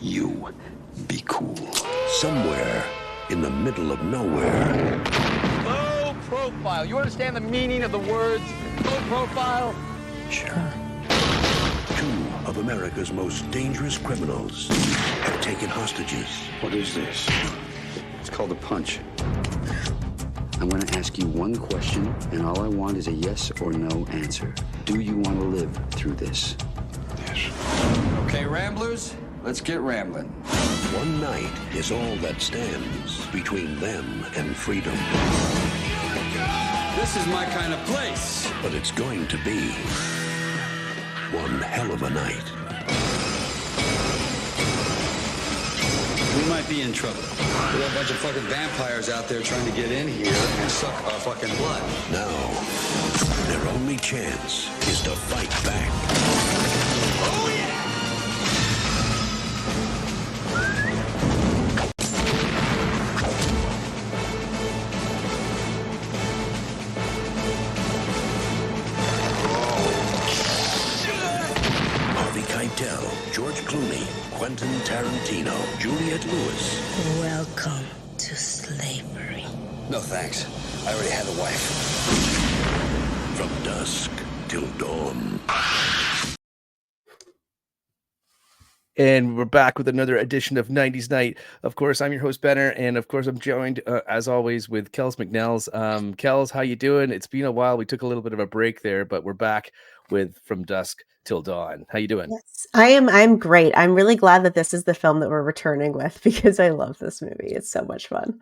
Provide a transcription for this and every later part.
You be cool. Somewhere in the middle of nowhere. Low profile. You understand the meaning of the words low profile? Sure. Two of America's most dangerous criminals have taken hostages. What is this? It's called a punch. I'm going to ask you one question, and all I want is a yes or no answer. Do you want to live through this? Yes. Okay, Ramblers, let's get rambling. One night is all that stands between them and freedom. This is my kind of place. But it's going to be one hell of a night. We might be in trouble. We got a bunch of fucking vampires out there trying to get in here and suck our fucking blood. Now, their only chance is to fight back. Oh, yeah! Harvey Keitel, George Clooney, Quentin Tarantino, Juliette Lewis. Welcome to slavery. No, thanks. I already had a wife. From dusk till dawn. And we're back with another edition of 90s Night. Of course, I'm your host, Benner, and of course, I'm joined, as always, with Kels McNells. Kels, how you doing? It's been a while. We took a little bit of a break there, but we're back with From Dusk Till Dawn. How you doing? Yes, I'm great. I'm really glad that this is the film that we're returning with because I love this movie. It's so much fun.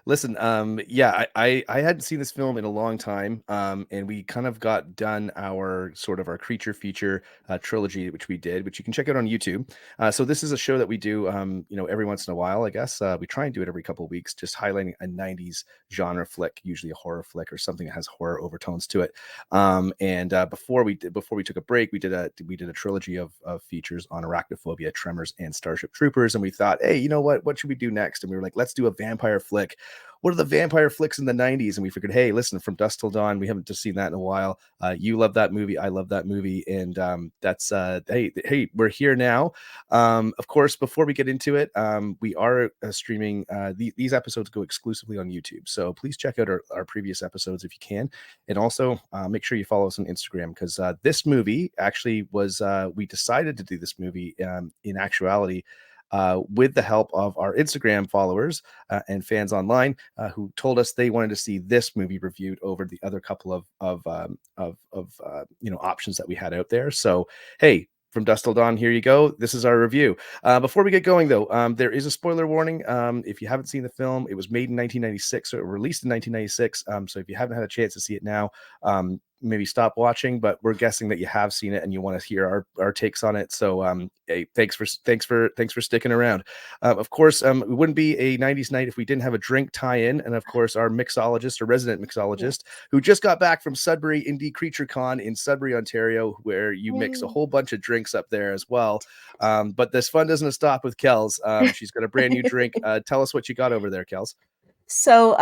Listen, I hadn't seen this film in a long time, and we kind of got done our creature feature trilogy, which we did, which you can check out on YouTube. So this is a show that we do, every once in a while, I guess. We try and do it every couple of weeks, just highlighting a 90s genre flick, usually a horror flick or something that has horror overtones to it. Before we took a break, we did a trilogy of features on Arachnophobia, Tremors, and Starship Troopers, and we thought, hey, you know what should we do next? And we were like, let's do a vampire flick. What are the vampire flicks in the 90s? And we figured, hey, listen, From Dusk Till Dawn, we haven't just seen that in a while. You love that movie, I love that movie, and that's hey, we're here now. Of course, before we get into it, we are streaming. These episodes go exclusively on YouTube, so please check out our previous episodes if you can, and also make sure you follow us on Instagram, because this movie actually was we decided to do this movie in actuality with the help of our Instagram followers and fans online who told us they wanted to see this movie reviewed over the other couple of options that we had out there. So, hey, From Dusk Till Dawn, here you go. This is our review. Before we get going, though, there is a spoiler warning. If you haven't seen the film, it was made in 1996, so it released in 1996. So if you haven't had a chance to see it now, maybe stop watching, but we're guessing that you have seen it and you want to hear our takes on it. So hey, thanks for sticking around. Of course, it wouldn't be a 90s night if we didn't have a drink tie-in, and of course our mixologist, or resident mixologist, who just got back from Sudbury Indie Creature Con in Sudbury, Ontario, where you mix a whole bunch of drinks up there as well. But this fun doesn't stop with Kels. She's got a brand new drink. Tell us what you got over there, Kels. So,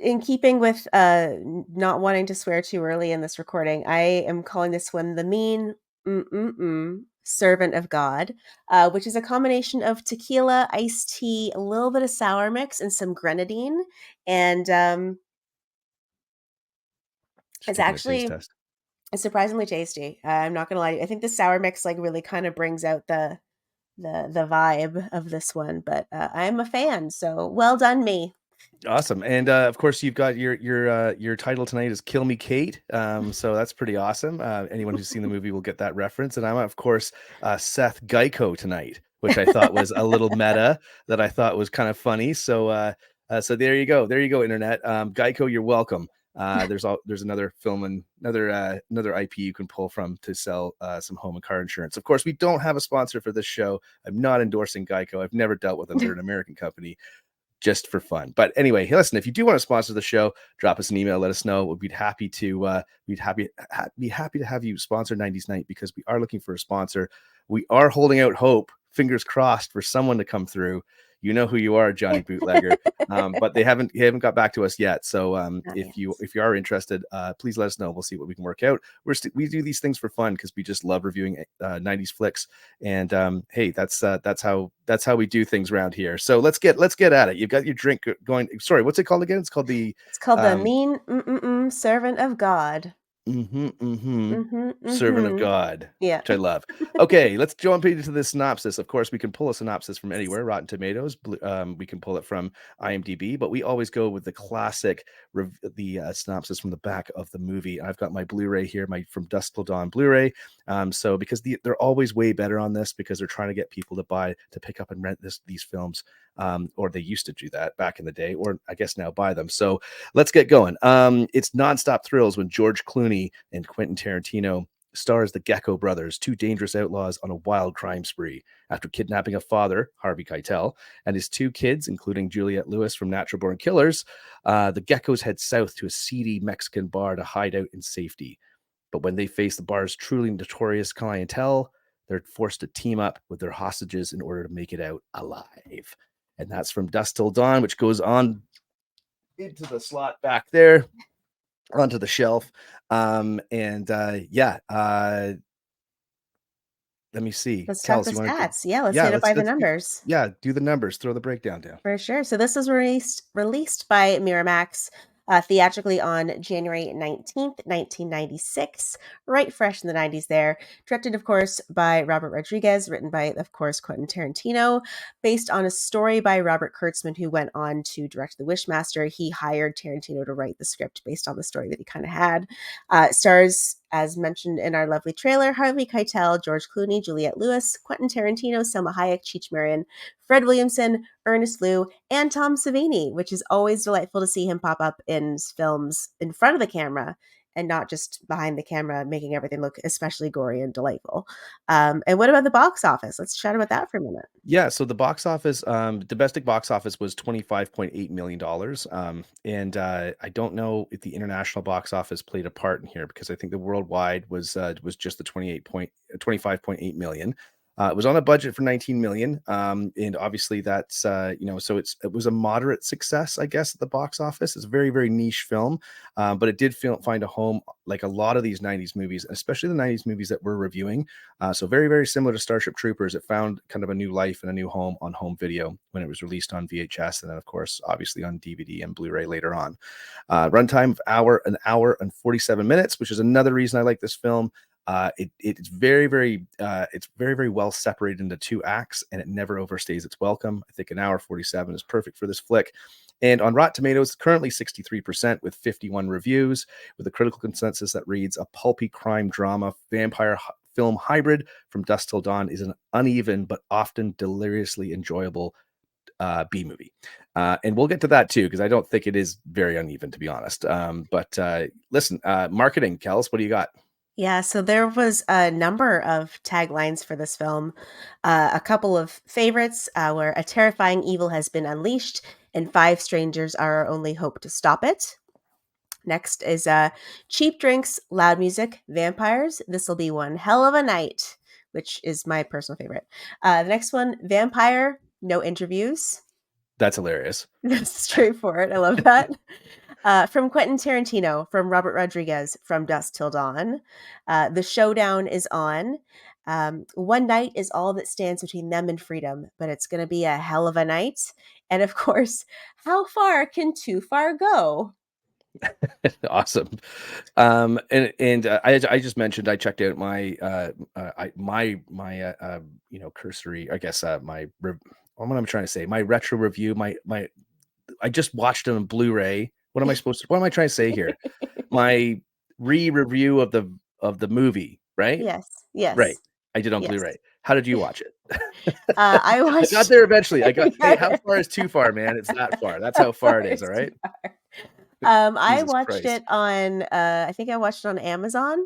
in keeping with not wanting to swear too early in this recording, I am calling this one the Mean Servant of God, which is a combination of tequila, iced tea, a little bit of sour mix, and some grenadine. And it's actually surprisingly tasty. I'm not gonna lie. I think the sour mix really kind of brings out the vibe of this one. But I'm a fan, so well done, me. Awesome. And of course you've got your title tonight is Kill Me Kate. So that's pretty awesome. Anyone who's seen the movie will get that reference. And I'm of course Seth Geico tonight, which I thought was a little meta, that I thought was kind of funny. So so there you go, internet. Geico, you're welcome. There's another film and another IP you can pull from to sell some home and car insurance. Of course, we don't have a sponsor for this show. I'm not endorsing Geico. I've never dealt with them. They're an American company, just for fun. But anyway, hey, listen, if you do want to sponsor the show, drop us an email, let us know. We'd be happy to have you sponsor 90s Night, because we are looking for a sponsor. We are holding out hope, fingers crossed, for someone to come through. You know who you are, Johnny Bootlegger. But they haven't got back to us yet. So if you are interested, please let us know. We'll see what we can work out. We do these things for fun because we just love reviewing 90s flicks. And hey, that's how we do things around here. So let's get at it. You've got your drink going. Sorry, what's it called again? It's called the Mean Servant of God. Servant of God, Yeah. which I love. Okay, let's jump into the synopsis. Of course, we can pull a synopsis from anywhere, Rotten Tomatoes. We can pull it from IMDb, but we always go with the classic, synopsis from the back of the movie. I've got my Blu-ray here, my From Dusk Till Dawn Blu-ray. So because they're always way better on this because they're trying to get people to pick up and rent these films. Or they used to do that back in the day, or I guess now buy them. So let's get going. It's nonstop thrills when George Clooney and Quentin Tarantino stars the Gecko brothers, two dangerous outlaws on a wild crime spree. After kidnapping a father, Harvey Keitel, and his two kids, including Juliette Lewis from Natural Born Killers, the Geckos head south to a seedy Mexican bar to hide out in safety. But when they face the bar's truly notorious clientele, they're forced to team up with their hostages in order to make it out alive. And that's From Dusk Till Dawn, which goes on into the slot back there onto the shelf. Let me see. Let's talk the stats. Let's hit it by the numbers. Do the numbers. Throw the breakdown down. For sure. So this was released by Miramax theatrically on January 19th, 1996, right fresh in the 90s there. Directed, of course, by Robert Rodriguez, written by, of course, Quentin Tarantino, based on a story by Robert Kurtzman, who went on to direct The Wishmaster. He hired Tarantino to write the script based on the story that he kind of had. Stars, as mentioned in our lovely trailer, Harvey Keitel, George Clooney, Juliette Lewis, Quentin Tarantino, Salma Hayek, Cheech Marin, Fred Williamson, Ernest Liu, and Tom Savini, which is always delightful to see him pop up in films in front of the camera and not just behind the camera, making everything look especially gory and delightful. And what about the box office? Let's chat about that for a minute. Yeah, so the box office, domestic box office was $25.8 million. And I don't know if the international box office played a part in here because I think the worldwide was just the 25.8 million. It was on a budget for 19 million. And obviously that's, so it was a moderate success, I guess, at the box office. It's a very, very niche film, but it did find a home like a lot of these 90s movies, especially the 90s movies that we're reviewing. So very, very similar to Starship Troopers. It found kind of a new life and a new home on home video when it was released on VHS. And then, of course, obviously on DVD and Blu-ray later on. Runtime of an hour and 47 minutes, which is another reason I like this film. It's very, very well separated into two acts, and it never overstays its welcome. I think an hour 47 is perfect for this flick. And on Rotten Tomatoes, currently 63% with 51 reviews, with a critical consensus that reads, a pulpy crime drama vampire film hybrid From Dusk Till Dawn is an uneven but often deliriously enjoyable B movie. And we'll get to that too, because I don't think it is very uneven, to be honest. But listen, marketing, Kels, what do you got? Yeah, so there was a number of taglines for this film. A couple of favorites were "A terrifying evil has been unleashed," and "5 strangers are our only hope to stop it." Next is "Cheap drinks, loud music, vampires. This'll be one hell of a night," which is my personal favorite. The next one, "Vampire, no interviews." That's hilarious. That's straightforward. I love that. From Quentin Tarantino, from Robert Rodriguez, From Dusk Till Dawn. The showdown is on. One night is all that stands between them and freedom, but it's going to be a hell of a night. And of course, how far can too far go? Awesome. I just mentioned I checked out my cursory, I guess, what am I trying to say? My retro review, I just watched it on Blu-ray. What am I trying to say here? My re-review of the movie, right? Yes. Right. I did on Yes. Blu-ray. How did you watch it? I watched. I got there eventually. Hey, how far is too far, man? It's that far. That's how far it is. All right. I Jesus watched Christ. it on. I think I watched it on Amazon.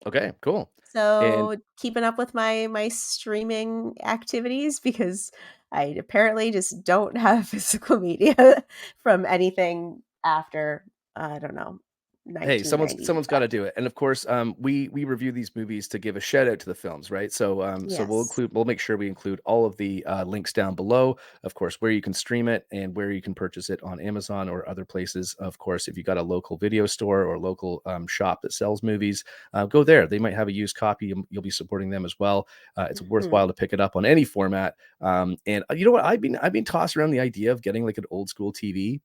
Okay, cool. So keeping up with my streaming activities, because I apparently just don't have physical media from anything after, I don't know, Hey, someone's got 1995. to do it, and of course, we review these movies to give a shout out to the films, right? So, so Yes. we'll make sure we include all of the links down below, of course, where you can stream it and where you can purchase it on Amazon or other places. Of course, if you got a local video store or local shop that sells movies, go there. They might have a used copy. You'll be supporting them as well. It's Mhm. worthwhile to pick it up on any format. And you know what? I've been tossed around the idea of getting like an old school TV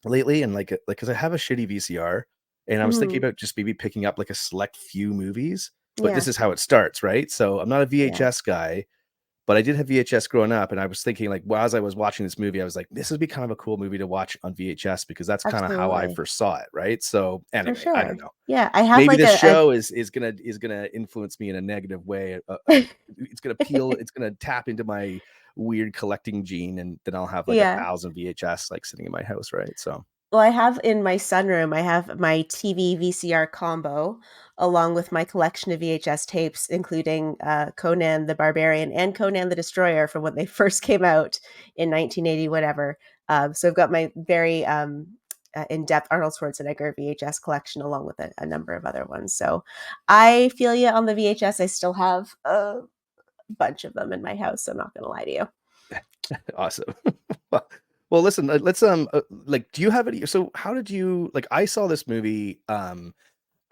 lately, and like because I have a shitty VCR, and I was thinking Mhm. about just maybe picking up like a select few movies. But Yeah. this is how it starts, right? So I'm not a Yeah. VHS guy, but I did have VHS growing up, and I was thinking like while as I was watching this movie, I was like, this would be kind of a cool movie to watch on VHS because that's kind of how I Absolutely. first saw it, right? So For anyway, I don't sure. know. Yeah, I have Maybe like this a show is gonna influence me in a negative way. It's gonna tap into my weird collecting gene, and then I'll have like a yeah. thousand VHS like sitting in my house, right? So Well, I have in my sunroom, I have my TV VCR combo along with my collection of VHS tapes, including Conan the Barbarian and Conan the Destroyer from when they first came out in 1980, whatever. So I've got my very in-depth Arnold Schwarzenegger VHS collection along with a number of other ones. So I feel you on the VHS. I still have a bunch of them in my house. So I'm not going to lie to you. awesome. Well, listen, let's like, do you have any? So, how did you like? I saw this movie.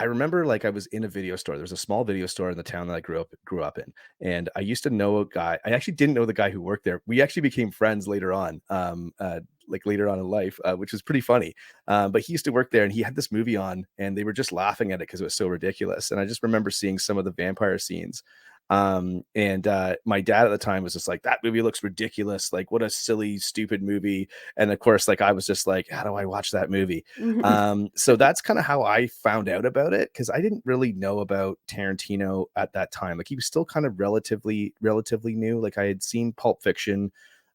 I remember like I was in a video store. There was a small video store in the town that I grew up in, and I used to know a guy. I actually didn't know the guy who worked there. We actually became friends later on, like later on in life, which was pretty funny. But he used to work there, and he had this movie on, and they were just laughing at it because it was so ridiculous. And I just remember seeing some of the vampire scenes. And my dad at the time was just like, that movie looks ridiculous. Like, what a silly, stupid movie. And of course, like I was just like, how do I watch that movie? So that's kind of how I found out about it because I didn't really know about Tarantino at that time. Like he was still kind of relatively new. Like I had seen Pulp Fiction.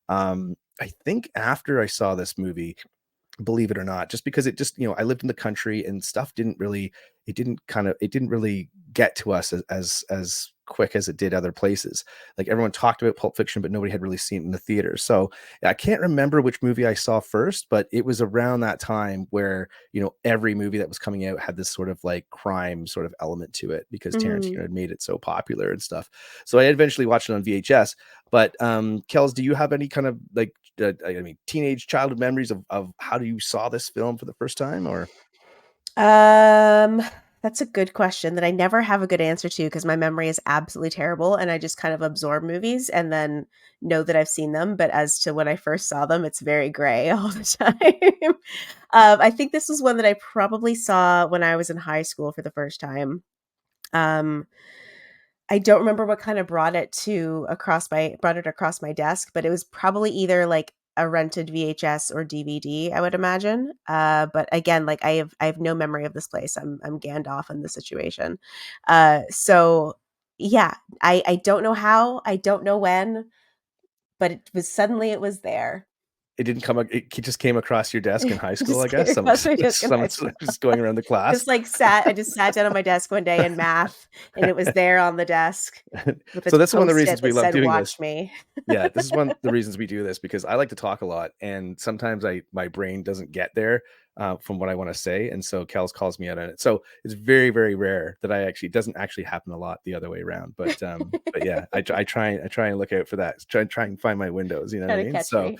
I think after I saw this movie, believe it or not, just because it just, I lived in the country and stuff it didn't really get to us as quick as it did other places. Like everyone talked about Pulp Fiction, but nobody had really seen it in the theater. So I can't remember which movie I saw first, but it was around that time where, every movie that was coming out had this sort of like crime sort of element to it because Tarantino Mhm. had made it so popular and stuff. So I eventually watched it on VHS. But Kels, do you have any kind of like I mean, teenage childhood memories of how you saw this film for the first time, or Um, that's a good question that I never have a good answer to because my memory is absolutely terrible and I just kind of absorb movies and then know that I've seen them. But as to when I first saw them, it's very gray all the time. I think this was one that I probably saw when I was in high school for the first time. Um, I don't remember what kind of brought it across my desk, but it was probably either like a rented VHS or DVD, I would imagine. But again, like I have no memory of this place. I'm Gandalf in the situation. So yeah, I don't know how, I don't know when, but it was there. it didn't come? It just came across your desk in high It school, I just guess. came across my desk in high Someone's school. just going around the class. Just like I just sat down on my desk one day in math and it was there on the desk with a So that's one of the post-it reasons we that love said doing this. watch me. Yeah, this is one of the reasons we do this because I like to talk a lot, and sometimes my brain doesn't get there from what I want to say, and so Kels calls me out on it. So it's very very rare that it doesn't actually happen a lot the other way around. But yeah, I try and look out for that. Try and find my windows. You know what Trying I to mean? catch So me.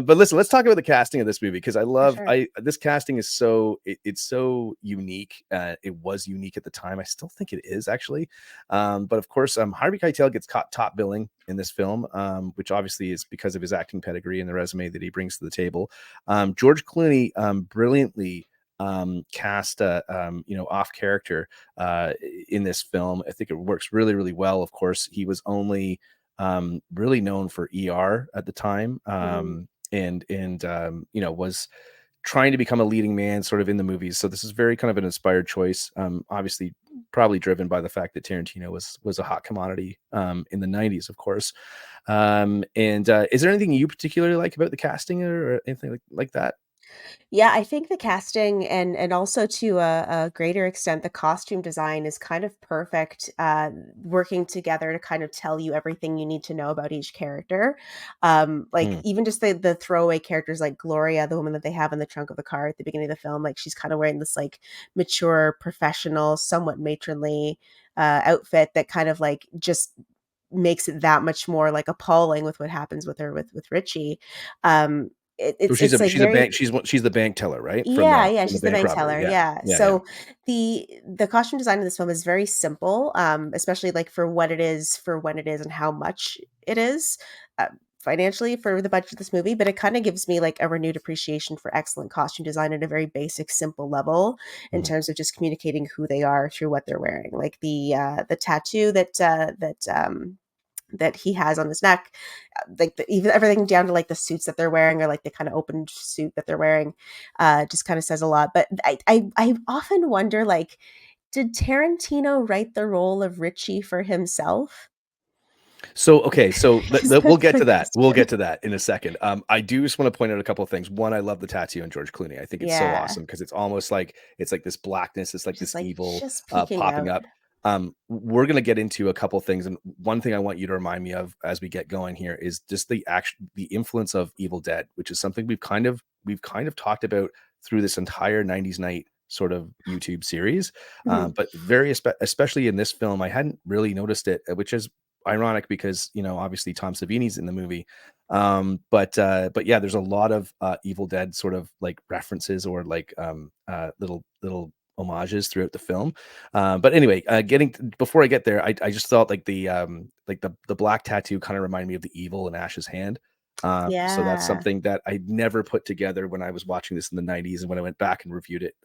but listen, let's talk about the casting of this movie because For sure. this casting is it's so unique. It was unique at the time. I still think it is actually. But of course, Harvey Keitel gets caught top billing in this film, which obviously is because of his acting pedigree and the resume that he brings to the table. George Clooney brilliantly cast off character in this film. I think it works really really well. Of course, he was only really known for ER at the time, Mhm. and was trying to become a leading man sort of in the movies. So this is very kind of an inspired choice. Obviously, probably driven by the fact that Tarantino was a hot commodity in the 90s, of course. And is there anything you particularly like about the casting or anything like that? Yeah, I think the casting and also to a greater extent, the costume design is kind of perfect, working together to kind of tell you everything you need to know about each character. Like Mm. even just the throwaway characters like Gloria, the woman that they have in the trunk of the car at the beginning of the film, like she's kind of wearing this like mature, professional, somewhat matronly outfit that kind of like just makes it that much more like appalling with what happens with her with Richie. Um, So it's like she's a very. bank. She's the bank teller, right? Yeah, yeah, From the she's the bank bank robbery. teller, Yeah, yeah. yeah, yeah. So the costume design of this film is very simple, especially, like, for what it is, for when it is, and how much it is, financially for the budget of this movie, but it kinda gives me, like, a renewed appreciation for excellent costume design at a very basic, simple level in Mhm. terms of just communicating who they are through what they're wearing. Like, the tattoo that he has on his neck, like even everything down to like the suits that they're wearing or like the kind of open suit that they're wearing, just kind of says a lot. But I often wonder, like, did Tarantino write the role of Richie for himself? So, okay, so Because we'll that's get my to that. We'll question. get to that in a second. I do just want to point out a couple of things. One, I love the tattoo on George Clooney. I think it's so Yeah, awesome because it's almost like it's like this blackness, it's like just this like evil just peeking popping out. up. We're gonna get into a couple things, and one thing I want you to remind me of as we get going here is just the influence of Evil Dead, which is something we've kind of talked about through this entire 90s night sort of YouTube series. Mhm. But especially in this film, I hadn't really noticed it, which is ironic because obviously Tom Savini's in the movie. But yeah, there's a lot of Evil Dead sort of like references or like little homages throughout the film. But anyway, before I get there, I just thought like the black tattoo kind of reminded me of the evil in Ash's hand. So that's Yeah. something that I never put together when I was watching this in the 90s, and when I went back and reviewed it,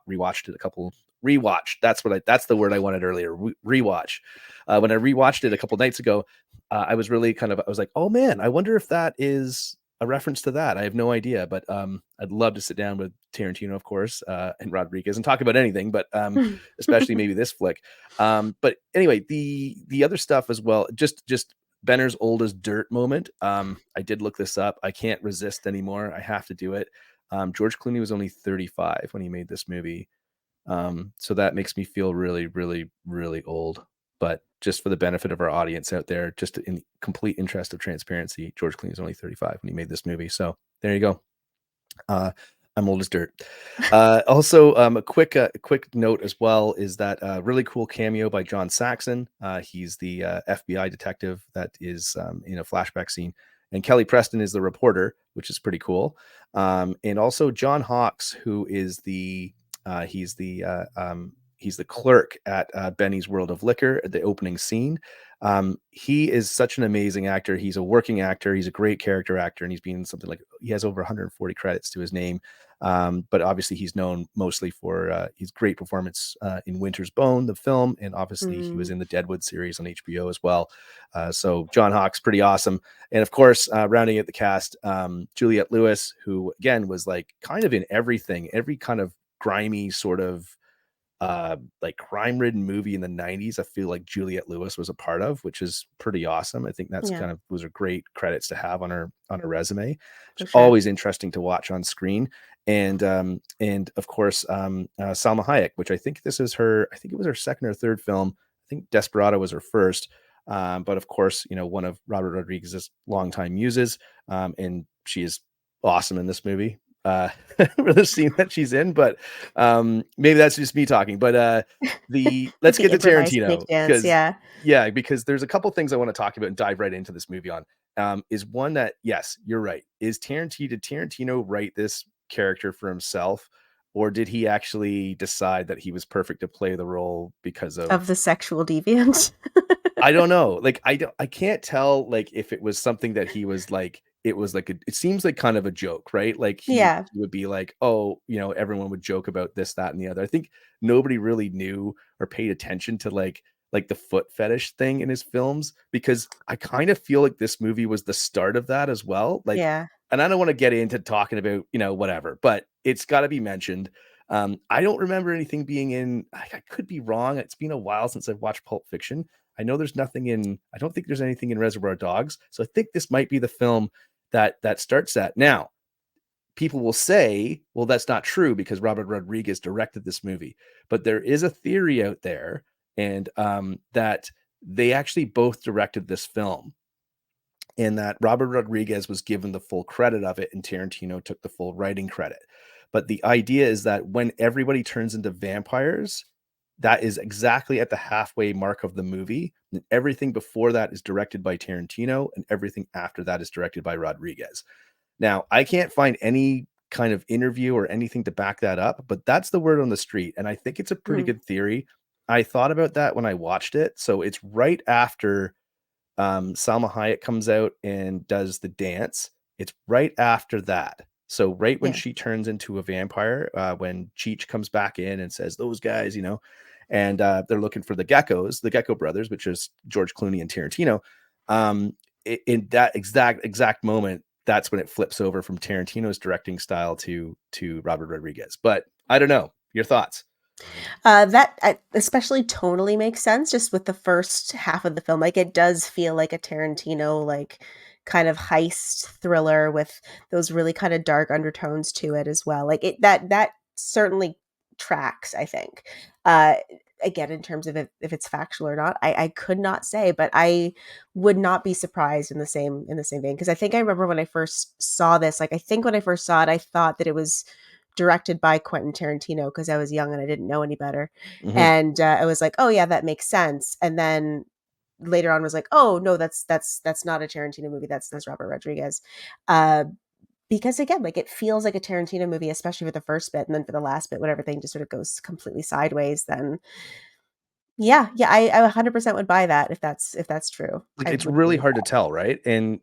rewatched it a couple rewatched. That's the word I wanted earlier. Rewatch. When I rewatched it a couple nights ago, I was really I was like, oh man, I wonder if that is a reference to that. I have no idea, but I'd love to sit down with Tarantino, of course, and Rodriguez and talk about anything, but especially maybe this flick. But anyway, the other stuff as well, just Benner's old as dirt moment. I did look this up. I can't resist anymore. I have to do it. George Clooney was only 35 when he made this movie. So that makes me feel really, really, really old. But just for the benefit of our audience out there, just in complete interest of transparency, George Clooney is only 35 when he made this movie. So there you go. Uh, I'm old as dirt. Also, a quick note as well is that really cool cameo by John Saxon. He's the FBI detective that is in a flashback scene, and Kelly Preston is the reporter, which is pretty cool. And also John Hawkes, who is he's the clerk at Benny's World of Liquor at the opening scene. He is such an amazing actor. He's a working actor. He's a great character actor, and he's been something like he has over 140 credits to his name. But obviously, he's known mostly for his great performance in Winter's Bone, the film, and obviously he was Mm. in the Deadwood series on HBO as well. So John Hawkes, pretty awesome, and of course, rounding out the cast, Juliette Lewis, who again was like kind of in everything, every kind of grimy sort of like crime ridden movie in the 90s. I feel like Juliette Lewis was a part of, which is pretty awesome. I think that's Yeah, those are great credits to have on her resume. for It's sure. always interesting to watch on screen. And of course Salma Hayek, which I think it was her second or third film. I think Desperado was her first. But of course, one of Robert Rodriguez's longtime muses. And she is awesome in this movie. For the scene that she's in, but maybe that's just me talking. But With let's the get to improvised snake Tarantino dance, because yeah. yeah, because there's a couple things I want to talk about and dive right into this movie on. Is one that, yes, you're right. Did Tarantino write this character for himself, or did he actually decide that he was perfect to play the role because of Of the sexual deviant. I don't know. Like I can't tell like if it was something that he was like it was like it seems like kind of a joke, right? Like Yeah, he would be like, "Oh, everyone would joke about this, that, and the other." I think nobody really knew or paid attention to like the foot fetish thing in his films because I kind of feel like this movie was the start of that as well. Like, yeah. and I don't want to get into talking about, whatever, but it's got to be mentioned. I don't remember anything being in I could be wrong. It's been a while since I've watched Pulp Fiction. I don't think there's anything in Reservoir Dogs. So I think this might be the film that starts that. Now, people will say, well, that's not true because Robert Rodriguez directed this movie. But there is a theory out there, and that they actually both directed this film, and that Robert Rodriguez was given the full credit of it and Tarantino took the full writing credit. But the idea is that when everybody turns into vampires, that is exactly at the halfway mark of the movie. And everything before that is directed by Tarantino, and everything after that is directed by Rodriguez. Now, I can't find any kind of interview or anything to back that up, but that's the word on the street. And I think it's a pretty good theory. I thought about that when I watched it. So it's right after Salma Hayek comes out and does the dance. It's right after that. So right when Yeah. she turns into a vampire, when Cheech comes back in and says, those guys, and they're looking for the Gecko brothers, which is George Clooney and Tarantino. In that exact moment, that's when it flips over from Tarantino's directing style to Robert Rodriguez. But I don't know. Your thoughts? That especially tonally makes sense just with the first half of the film. Like, it does feel like a Tarantino, like, kind of heist thriller with those really kind of dark undertones to it as well. Like, that certainly tracks, I think. Again, in terms of if it's factual or not, I could not say, but I would not be surprised in the same vein. Because I think I remember when I first saw this, like, I think when I first saw it, I thought that it was directed by Quentin Tarantino because I was young and I didn't know any better. Mm-hmm. And I was like, oh yeah, that makes sense. And then later on was like, oh no, that's not a Tarantino movie. That's Robert Rodriguez. Because again, like, it feels like a Tarantino movie, especially for the first bit, and then for the last bit, when everything just sort of goes completely sideways, then yeah, I 100% would buy that if that's true. Like, I it's would really believe hard to that. tell, right? And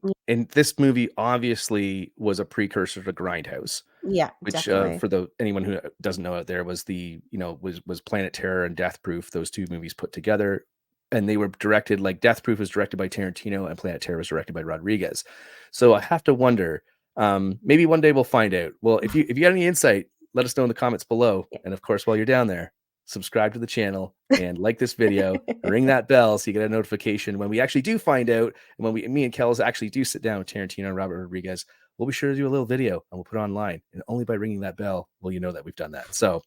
this movie obviously was a precursor to Grindhouse, Yeah, which definitely. for anyone who doesn't know out there, was was Planet Terror and Death Proof, those two movies put together. And they were directed, like, Death Proof was directed by Tarantino and Planet Terror was directed by Rodriguez. So I have to wonder, maybe one day we'll find out. Well, if you got any insight, let us know in the comments below. Yeah. And of course, while you're down there, subscribe to the channel and like this video, ring that bell so you get a notification when we actually do find out. And when me and Kells actually do sit down with Tarantino and Robert Rodriguez, we'll be sure to do a little video and we'll put it online. And only by ringing that bell will you know that we've done that. So,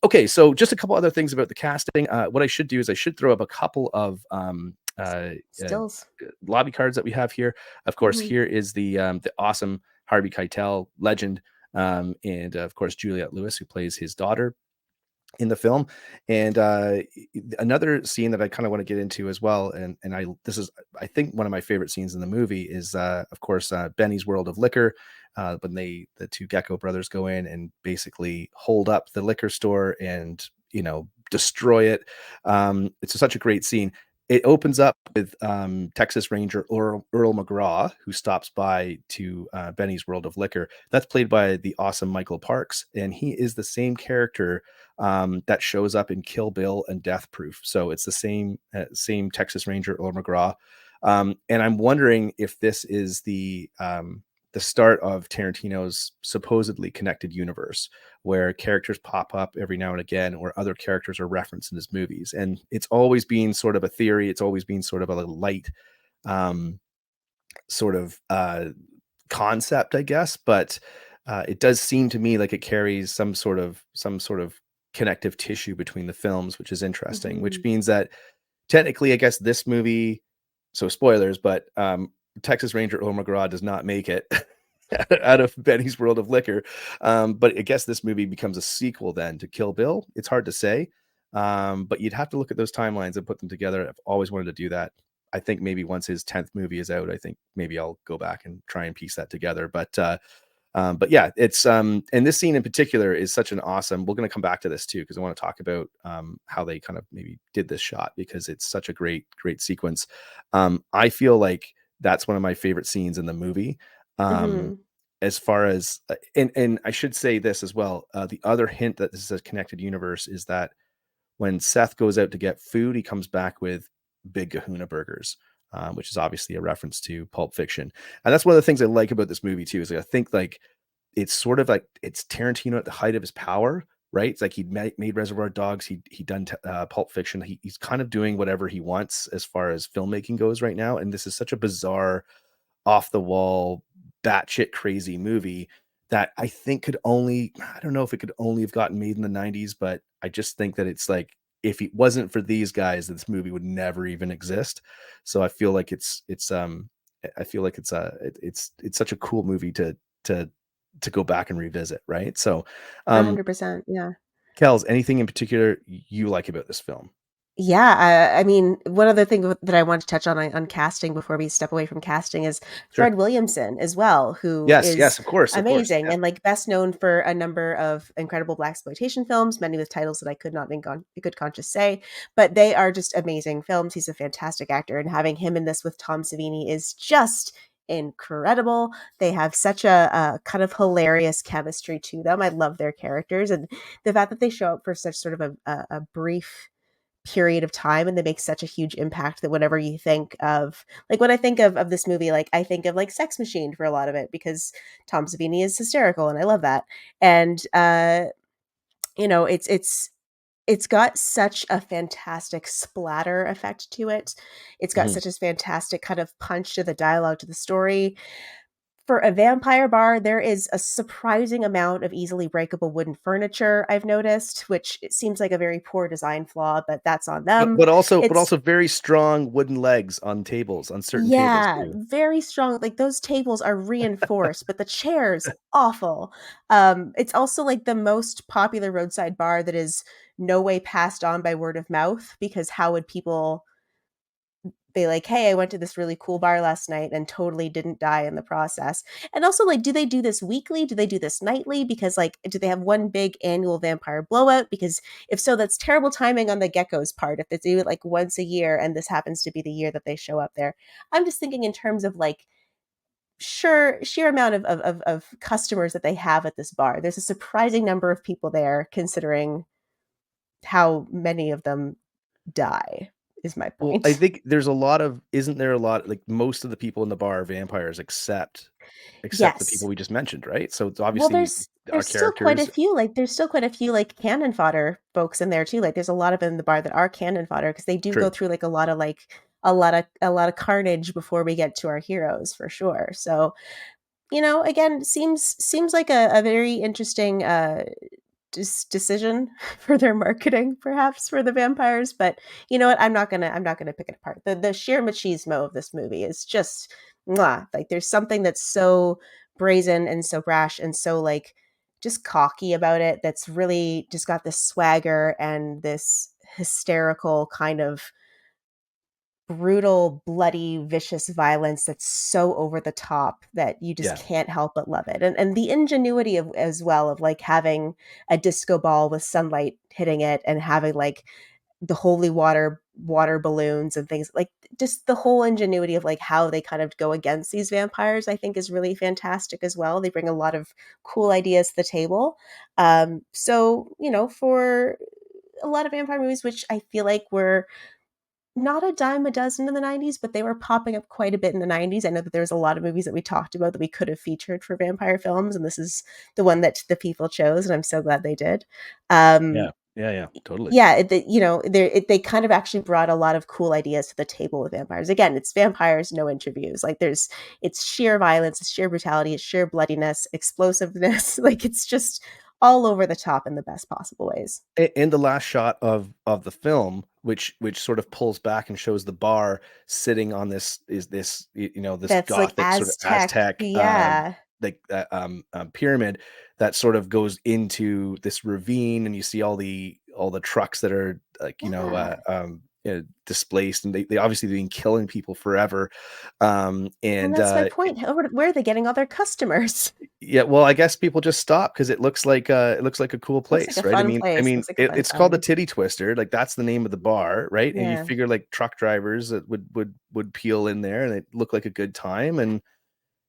okay. So just a couple other things about the casting. What I should do is I should throw up a couple of Stills. lobby cards that we have here. Of course, Mhm. here is the awesome Harvey Keitel legend, and of course Juliette Lewis, who plays his daughter in the film. And another scene that I kind of want to get into as well, and this is, I think, one of my favorite scenes in the movie is of course Benny's World of Liquor, when the two Gecko brothers go in and basically hold up the liquor store and destroy it. It's such a great scene. It opens up with Texas Ranger Earl McGraw, who stops by to Benny's World of Liquor. That's played by the awesome Michael Parks, and he is the same character that shows up in Kill Bill and Death Proof. So it's the same Texas Ranger Earl McGraw. And I'm wondering if this is the start of Tarantino's supposedly connected universe, where characters pop up every now and again, or other characters are referenced in his movies. And it's always been sort of a theory. It's always been sort of a light sort of concept, I guess. But it does seem to me like it carries some sort of connective tissue between the films, which is interesting, which Mhm. means that technically, I guess this movie, so spoilers, but Texas Ranger Earl McGraw does not make it out of Benny's World of Liquor. But I guess this movie becomes a sequel then to Kill Bill. It's hard to say, but you'd have to look at those timelines and put them together. I've always wanted to do that. I think maybe once his 10th movie is out, I think maybe I'll go back and try and piece that together. But yeah, it's and this scene in particular is such an awesome. We're going to come back to this too, because I want to talk about how they kind of maybe did this shot, because it's such a great sequence. I feel like that's one of my favorite scenes in the movie. Mhm. As far as and I should say this as well. The other hint that this is a connected universe is that when Seth goes out to get food, he comes back with Big Kahuna burgers, which is obviously a reference to Pulp Fiction. And that's one of the things I like about this movie too, is I think like it's sort of like it's Tarantino at the height of his power, right? It's like he'd made Reservoir Dogs, he'd done Pulp Fiction. He's kind of doing whatever he wants as far as filmmaking goes right now. And this is such a bizarre, off the wall, batshit crazy movie that I think could only, I don't know if it could only have gotten made in the 90s, but I just think that it's like, if it wasn't for these guys, this movie would never even exist. So I feel like I feel like it's such a cool movie to to go back and revisit, right? So, um, 100%. Yeah. Kels, anything in particular you like about this film? Yeah, I mean, one other thing that I want to touch on casting before we step away from casting is Sure. Fred Williamson as well, who Yes, is yes, of course. amazing Yeah. and like best known for a number of incredible blaxploitation films, many with titles that I could not in good conscience say, but they are just amazing films. He's a fantastic actor, and having him in this with Tom Savini is just incredible. They have such a kind of hilarious chemistry to them. I love their characters, and the fact that they show up for such sort of a brief period of time and they make such a huge impact that whenever you think of like when I think of this movie, like I think of like Sex Machine for a lot of it because Tom Savini is hysterical and I love that. And you know, it's got such a fantastic splatter effect to it. It's got Mhm. such a fantastic kind of punch to the dialogue, to the story. For a vampire bar, there is a surprising amount of easily breakable wooden furniture, I've noticed, which it seems like a very poor design flaw, but that's on them. But It's also very strong wooden legs on tables, on certain tables yeah, too. very strong. Like those tables are reinforced, but the chairs awful. It's also like the most popular roadside bar that is no way passed on by word of mouth because how would people be like, "Hey, I went to this really cool bar last night and totally didn't die in the process." And also, like, do they do this weekly? Do they do this nightly? Because, like, do they have one big annual vampire blowout? Because if so, that's terrible timing on the gecko's part. If they do it like once a year and this happens to be the year that they show up there, I'm just thinking in terms of like sheer amount of customers that they have at this bar. There's a surprising number of people there, considering how many of them die. Is my Well, I point. think there's a lot of, isn't there a lot, like most of the people in the bar are vampires except the people Yes. we just mentioned, right? So it's Well, obviously our there's still quite a characters. few, like, there's still quite a few, like, cannon fodder folks in there too, like, there's a lot of in the bar that are cannon fodder because they do go True. through, like, a lot of carnage before we get to our heroes for sure, so, you know, again, seems like a very interesting, decision for their marketing perhaps for the vampires, but you know what? I'm not gonna pick it apart. The sheer machismo of this movie is just mwah. Like there's something that's so brazen and so brash and so like just cocky about it that's really just got this swagger and this hysterical kind of brutal, bloody, vicious violence that's so over the top that you just Yeah. can't help but love it. And the ingenuity of as well of like having a disco ball with sunlight hitting it and having like the holy water balloons and things like just the whole ingenuity of like how they kind of go against these vampires I think is really fantastic as well. They bring a lot of cool ideas to the table. So, you know, for a lot of vampire movies which I feel like were not a dime a dozen in the 90s, but they were popping up quite a bit in the 90s. I know that there's a lot of movies that we talked about that we could have featured for vampire films, and this is the one that the people chose, and I'm so glad they did. Yeah. Um, Yeah, yeah, totally. yeah, you know, they kind of actually brought a lot of cool ideas to the table with vampires. Again, it's vampires, no interviews. Like it's sheer violence, it's sheer brutality, it's sheer bloodiness, explosiveness. Like it's just all over the top in the best possible ways. And the last shot of the film, which sort of pulls back and shows the bar sitting on this, is this, you know, this That's like gothic sort of Aztec. Aztec Yeah. like pyramid that sort of goes into this ravine, and you see all the trucks that are like, Yeah. displaced, and they obviously been killing people forever. And And that's my point. Where are they getting all their customers? Yeah, well, I guess people just stop because it looks like a cool Looks like place, a right? fun place. Looks like a fun It's called the time. Titty Twister, like, that's the name of the bar, right? And you Yeah. figure, like, truck drivers that would peel in there, and it looked like a good time, and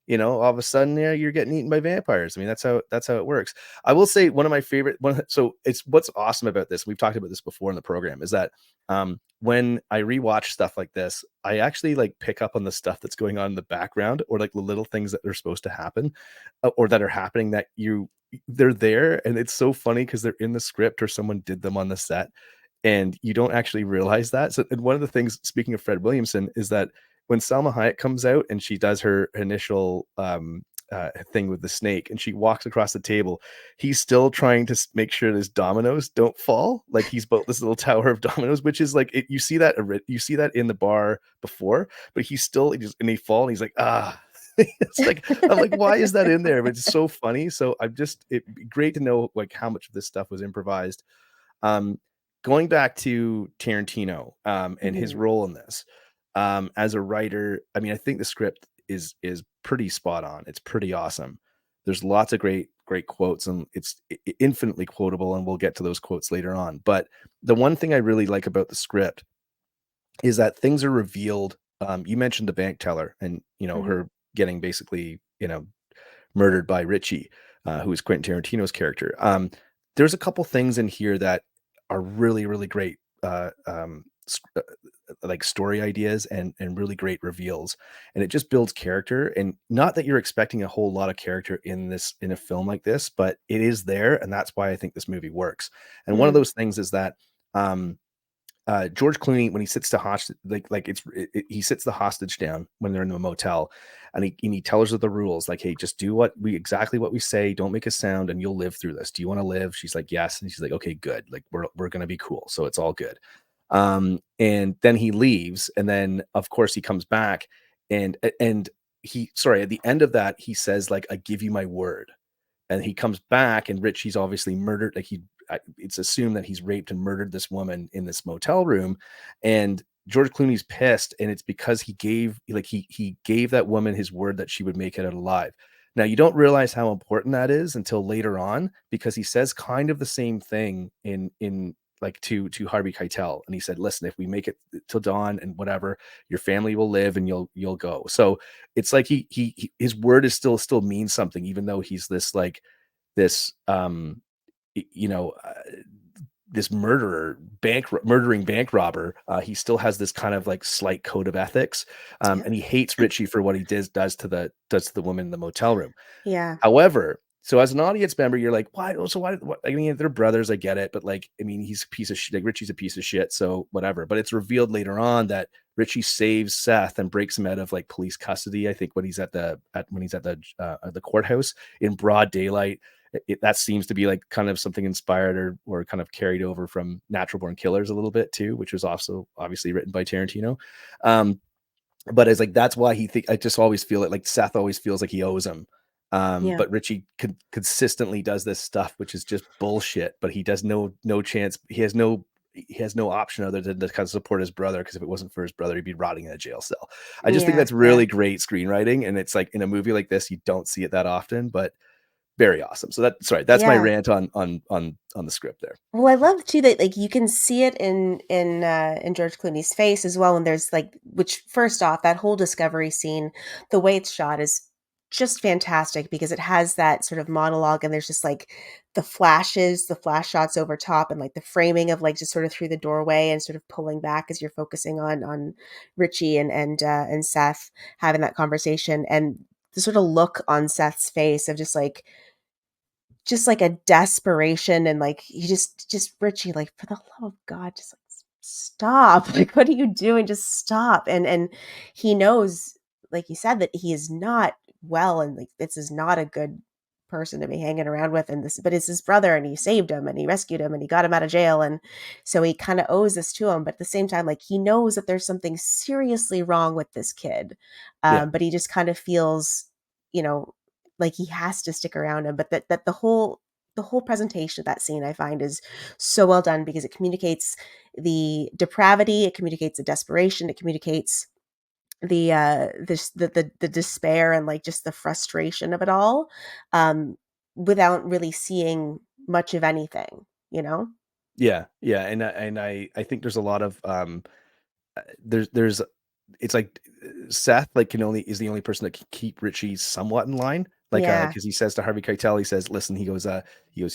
all of a sudden, yeah, you're getting eaten by vampires. I mean, that's how it works. I will say one of my favorite one. So it's what's awesome about this. We've talked about this before in the program. Is that when I rewatch stuff like this, I actually like pick up on the stuff that's going on in the background, or like the little things that are supposed to happen, or that are happening that they're there, and it's so funny because they're in the script or someone did them on the set, and you don't actually realize that. So, and one of the things, speaking of Fred Williamson, is that when Salma Hayek comes out and she does her initial thing with the snake, and she walks across the table. He's still trying to make sure his dominoes don't fall. Like he's built this little tower of dominoes, which is like you see that in the bar before, but he's still and they fall, and he's like it's like I'm like, why is that in there? But it's so funny. So it'd be great to know like how much of this stuff was improvised. Going back to Tarantino and his role in this as a writer, I mean, I think the script is pretty spot on. It's pretty awesome. There's lots of great quotes, and it's infinitely quotable, and we'll get to those quotes later on. But the one thing I really like about the script is that things are revealed. You mentioned the bank teller, and her getting basically murdered by Richie, who is Quentin Tarantino's character. There's a couple things in here that are really, really great, like story ideas and really great reveals, and it just builds character. And not that you're expecting a whole lot of character in a film like this, but it is there, and that's why I think this movie works. And one of those things is that George Clooney, when he sits to hostage, he sits the hostage down when they're in the motel, and he tells her the rules, like, hey, just do exactly what we say, don't make a sound, and you'll live through this. Do you want to live? She's like, yes. And she's like, okay, good. Like we're gonna be cool, so it's all good. And then he leaves, and then of course he comes back, and at the end of that, he says, like, I give you my word. And he comes back, and Richie's obviously murdered. Like it's assumed that he's raped and murdered this woman in this motel room, and George Clooney's pissed, and it's because he gave that woman his word that she would make it out alive. Now, you don't realize how important that is until later on, because he says kind of the same thing in like to Harvey Keitel, and he said, listen, if we make it till dawn and whatever, your family will live and you'll go. So it's like his word is still means something, even though he's this this murdering bank robber. He still has this kind of like slight code of ethics, and he hates Richie for what he does to the woman in the motel room. Yeah. However, so as an audience member, you're like, why? So why? What? I mean, they're brothers. I get it, but like, I mean, he's a piece of shit. Like Richie's a piece of shit. So whatever. But it's revealed later on that Richie saves Seth and breaks him out of like police custody. I think when he's at the courthouse in broad daylight. That seems to be like kind of something inspired or kind of carried over from Natural Born Killers a little bit too, which was also obviously written by Tarantino. But it's like, that's why I just always feel it, like Seth always feels like he owes him. But Richie consistently does this stuff, which is just bullshit, but he does no chance. He has no option other than to kind of support his brother, because if it wasn't for his brother, he'd be rotting in a jail cell. I just think that's really great screenwriting. And it's like, in a movie like this, you don't see it that often, but very awesome. So that's my rant on the script there. Well, I love too that like you can see it in George Clooney's face as well. And there's like, which first off, that whole discovery scene, the way it's shot is just fantastic, because it has that sort of monologue, and there's just like the flash shots over top, and like the framing of like just sort of through the doorway and sort of pulling back as you're focusing on Richie and Seth having that conversation, and the sort of look on Seth's face of just like a desperation, and like he just Richie, like, for the love of God, just like stop. Like, what are you doing? Just stop. And he knows, like you said, that he is not well, and like this is not a good person to be hanging around with, but it's his brother, and he saved him, and he rescued him, and he got him out of jail, and so he kind of owes this to him. But at the same time, like, he knows that there's something seriously wrong with this kid, but he just kind of feels, like he has to stick around him. But that the whole presentation of that scene, I find, is so well done, because it communicates the depravity, it communicates the desperation, it communicates the despair, and like just the frustration of it all, without really seeing much of anything. Yeah, and I think there's a lot of there's it's like Seth like is the only person that can keep Richie somewhat in line. Like, because he says to Harvey Keitel, he says, listen, he goes, you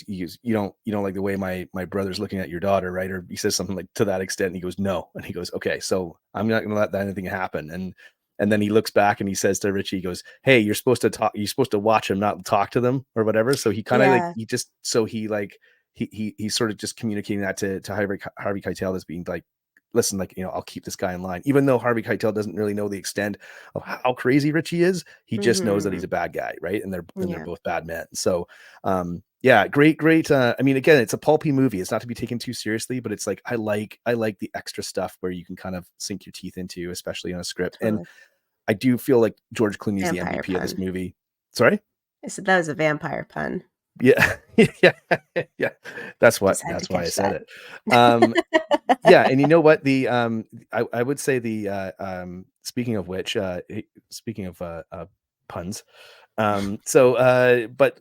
don't like the way my brother's looking at your daughter, right? Or he says something like to that extent, and he goes, no. And he goes, okay, so I'm not going to let anything happen. And then he looks back and he says to Richie, he goes, hey, you're supposed to watch him, not talk to them or whatever. So he kind of like, he's sort of just communicating that to Harvey Keitel as being like, listen, like, I'll keep this guy in line, even though Harvey Keitel doesn't really know the extent of how crazy Richie is. He just knows that he's a bad guy, right? And they're Yeah. both bad men. So, yeah, great. I mean, again, it's a pulpy movie. It's not to be taken too seriously, but it's like I like the extra stuff where you can kind of sink your teeth into, especially on a script. And Totally. I do feel like George Clooney is the Vampire MVP of this pun. movie. Sorry? I said that was a vampire pun. Yeah. Yeah. Yeah. That's Just had to why I catch said that. it. Yeah, and you know what? I would say speaking of which, speaking of puns, but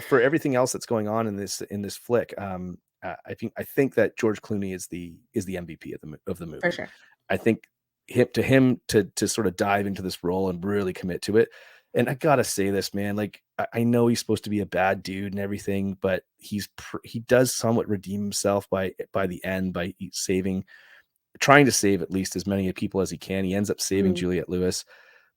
for everything else that's going on in this flick, I think that George Clooney is the MVP of the For movie. sure. I think him to sort of dive into this role and really commit to it. And I gotta say this, man, like I know he's supposed to be a bad dude and everything, but he does somewhat redeem himself by the end by trying to save at least as many people as he can. He ends up saving Juliette Lewis,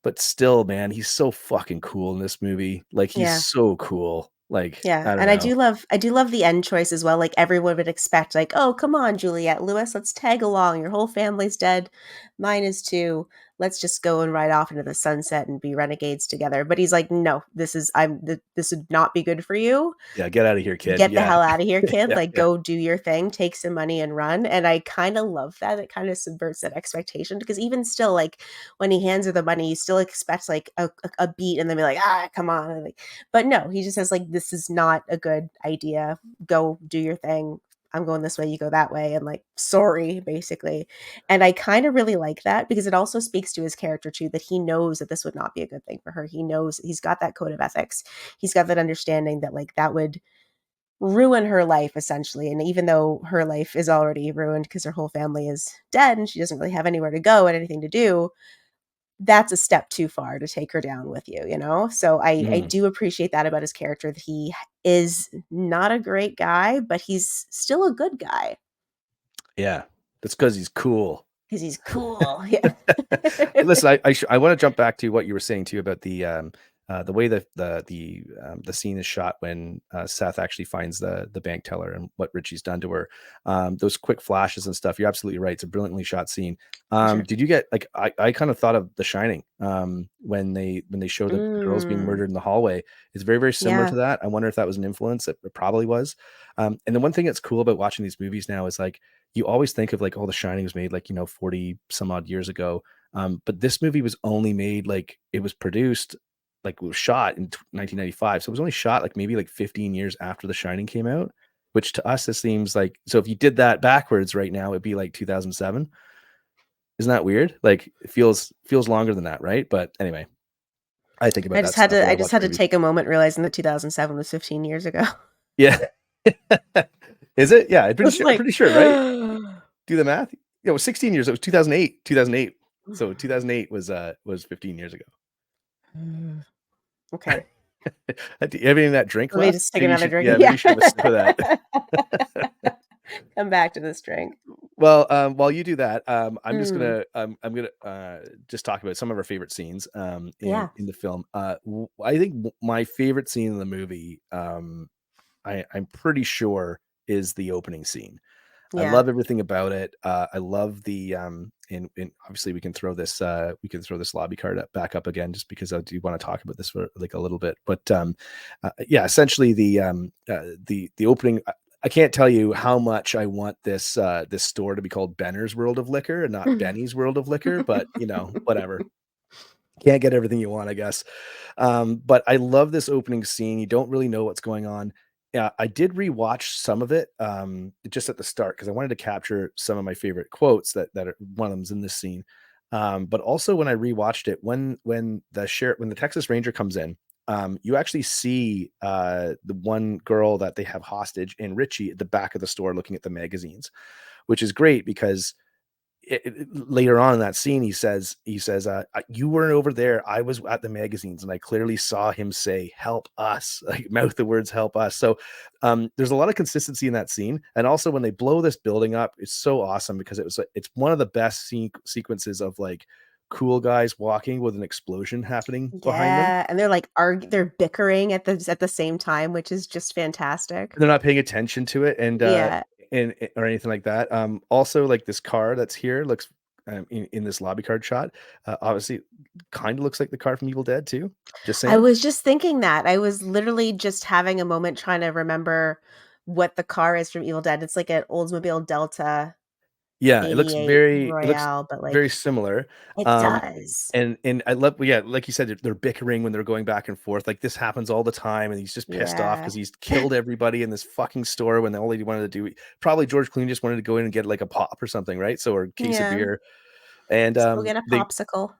but still, man, he's so fucking cool in this movie. Like he's Yeah. so cool. Like Yeah, I don't and know. I do love the end choice as well. Like everyone would expect, like, "Oh, come on, Juliette Lewis, let's tag along. Your whole family's dead, mine is too. Let's just go and ride off into the sunset and be renegades together." But he's like, "No, this would not be good for you. Yeah, get out of here, kid. Get the Yeah. hell out of here, kid. Yeah, Like, yeah. go do your thing, take some money and run." And I kind of love that. It kind of subverts that expectation because even still, like when he hands her the money, you still expect like a beat and then be like, ah, come on. And, like, but no, he just says like, this is not a good idea. Go do your thing. I'm going this way, you go that way, and like, sorry, basically. And I kind of really like that because it also speaks to his character too, that he knows that this would not be a good thing for her. He knows he's got that code of ethics. He's got that understanding that like that would ruin her life essentially. And even though her life is already ruined because her whole family is dead and she doesn't really have anywhere to go and anything to do, that's a step too far to take her down with you, you know? So I Mhm. do appreciate that about his character, that he is not a great guy, but he's still a good guy Yeah. That's because he's cool. because he's cool. Yeah. Listen, I want to jump back to what you were saying too about the way that the scene is shot when Seth actually finds the bank teller and what Richie's done to her. Those quick flashes and stuff. You're absolutely right. It's a brilliantly shot scene. For sure. Did you get like I kind of thought of The Shining when they show the girls being Mm, murdered in the hallway. It's very very similar yeah. to that. I wonder if that was an influence. It probably was. And the one thing that's cool about watching these movies now is like you always think of like, oh, The Shining was made like 40 some odd years ago. But this movie was only made like it was produced, like it was shot in 1995. So it was only shot like maybe like 15 years after The Shining came out, which to us, it seems like, so if you did that backwards right now, it'd be like 2007. Isn't that weird? Like it feels longer than that, right? But anyway, I think about that stuff while I I just watch had to movies. take a moment realizing that 2007 was 15 years ago. Yeah. Is it? Yeah, I was I'm like, pretty sure, right? Do the math. Yeah, it was 16 years. It was 2008. 2008. So 2008 was 15 years ago. okay. Do you have any of that drink Let me left? just take another drink. Maybe Yeah. you should have a sip of that. Come back to this drink. Well, while you do that, I'm just Mm, gonna just talk about some of our favorite scenes yeah. in the film. I think my favorite scene in the movie, I'm pretty sure is the opening scene. I Yeah. love everything about it. I love and obviously we can throw this lobby card back up again just because I do want to talk about this for like a little bit. But yeah, essentially the opening. I can't tell you how much I want this store to be called Benner's World of Liquor and not Benny's World of Liquor, but whatever. Can't get everything you want, I guess. But I love this opening scene. You don't really know what's going on. Yeah, I did rewatch some of it just at the start because I wanted to capture some of my favorite quotes that are one of them's in this scene. But also when I rewatched it, when the Texas Ranger comes in, you actually see the one girl that they have hostage and Richie at the back of the store looking at the magazines, which is great because later on in that scene, he says, you weren't over there. I was at the magazines and I clearly saw him say, help us, like mouth the words, help us. So there's a lot of consistency in that scene. And also when they blow this building up, it's so awesome because it's one of the best sequences of like cool guys walking with an explosion happening behind them. Yeah, and they're like they're bickering at the same time, which is just fantastic. They're not paying attention to it. Yeah. and or anything like that. Also, like this car that's here looks in this lobby card shot. Obviously, kind of looks like the car from Evil Dead too. Just I saying. was just thinking that. I was literally just having a moment trying to remember what the car is from Evil Dead. It's like an Oldsmobile Delta Yeah, 88 it looks Royale, but very like similar. it Um, does. and I love, yeah, like you said, they're bickering when they're going back and forth. Like this happens all the time, and he's just pissed off Yeah. because he's killed everybody in this fucking store when all he wanted to do, probably George Clooney just wanted to go in and get like a pop or something, right? So or a case of Yeah. beer, and Just go get a they popsicle.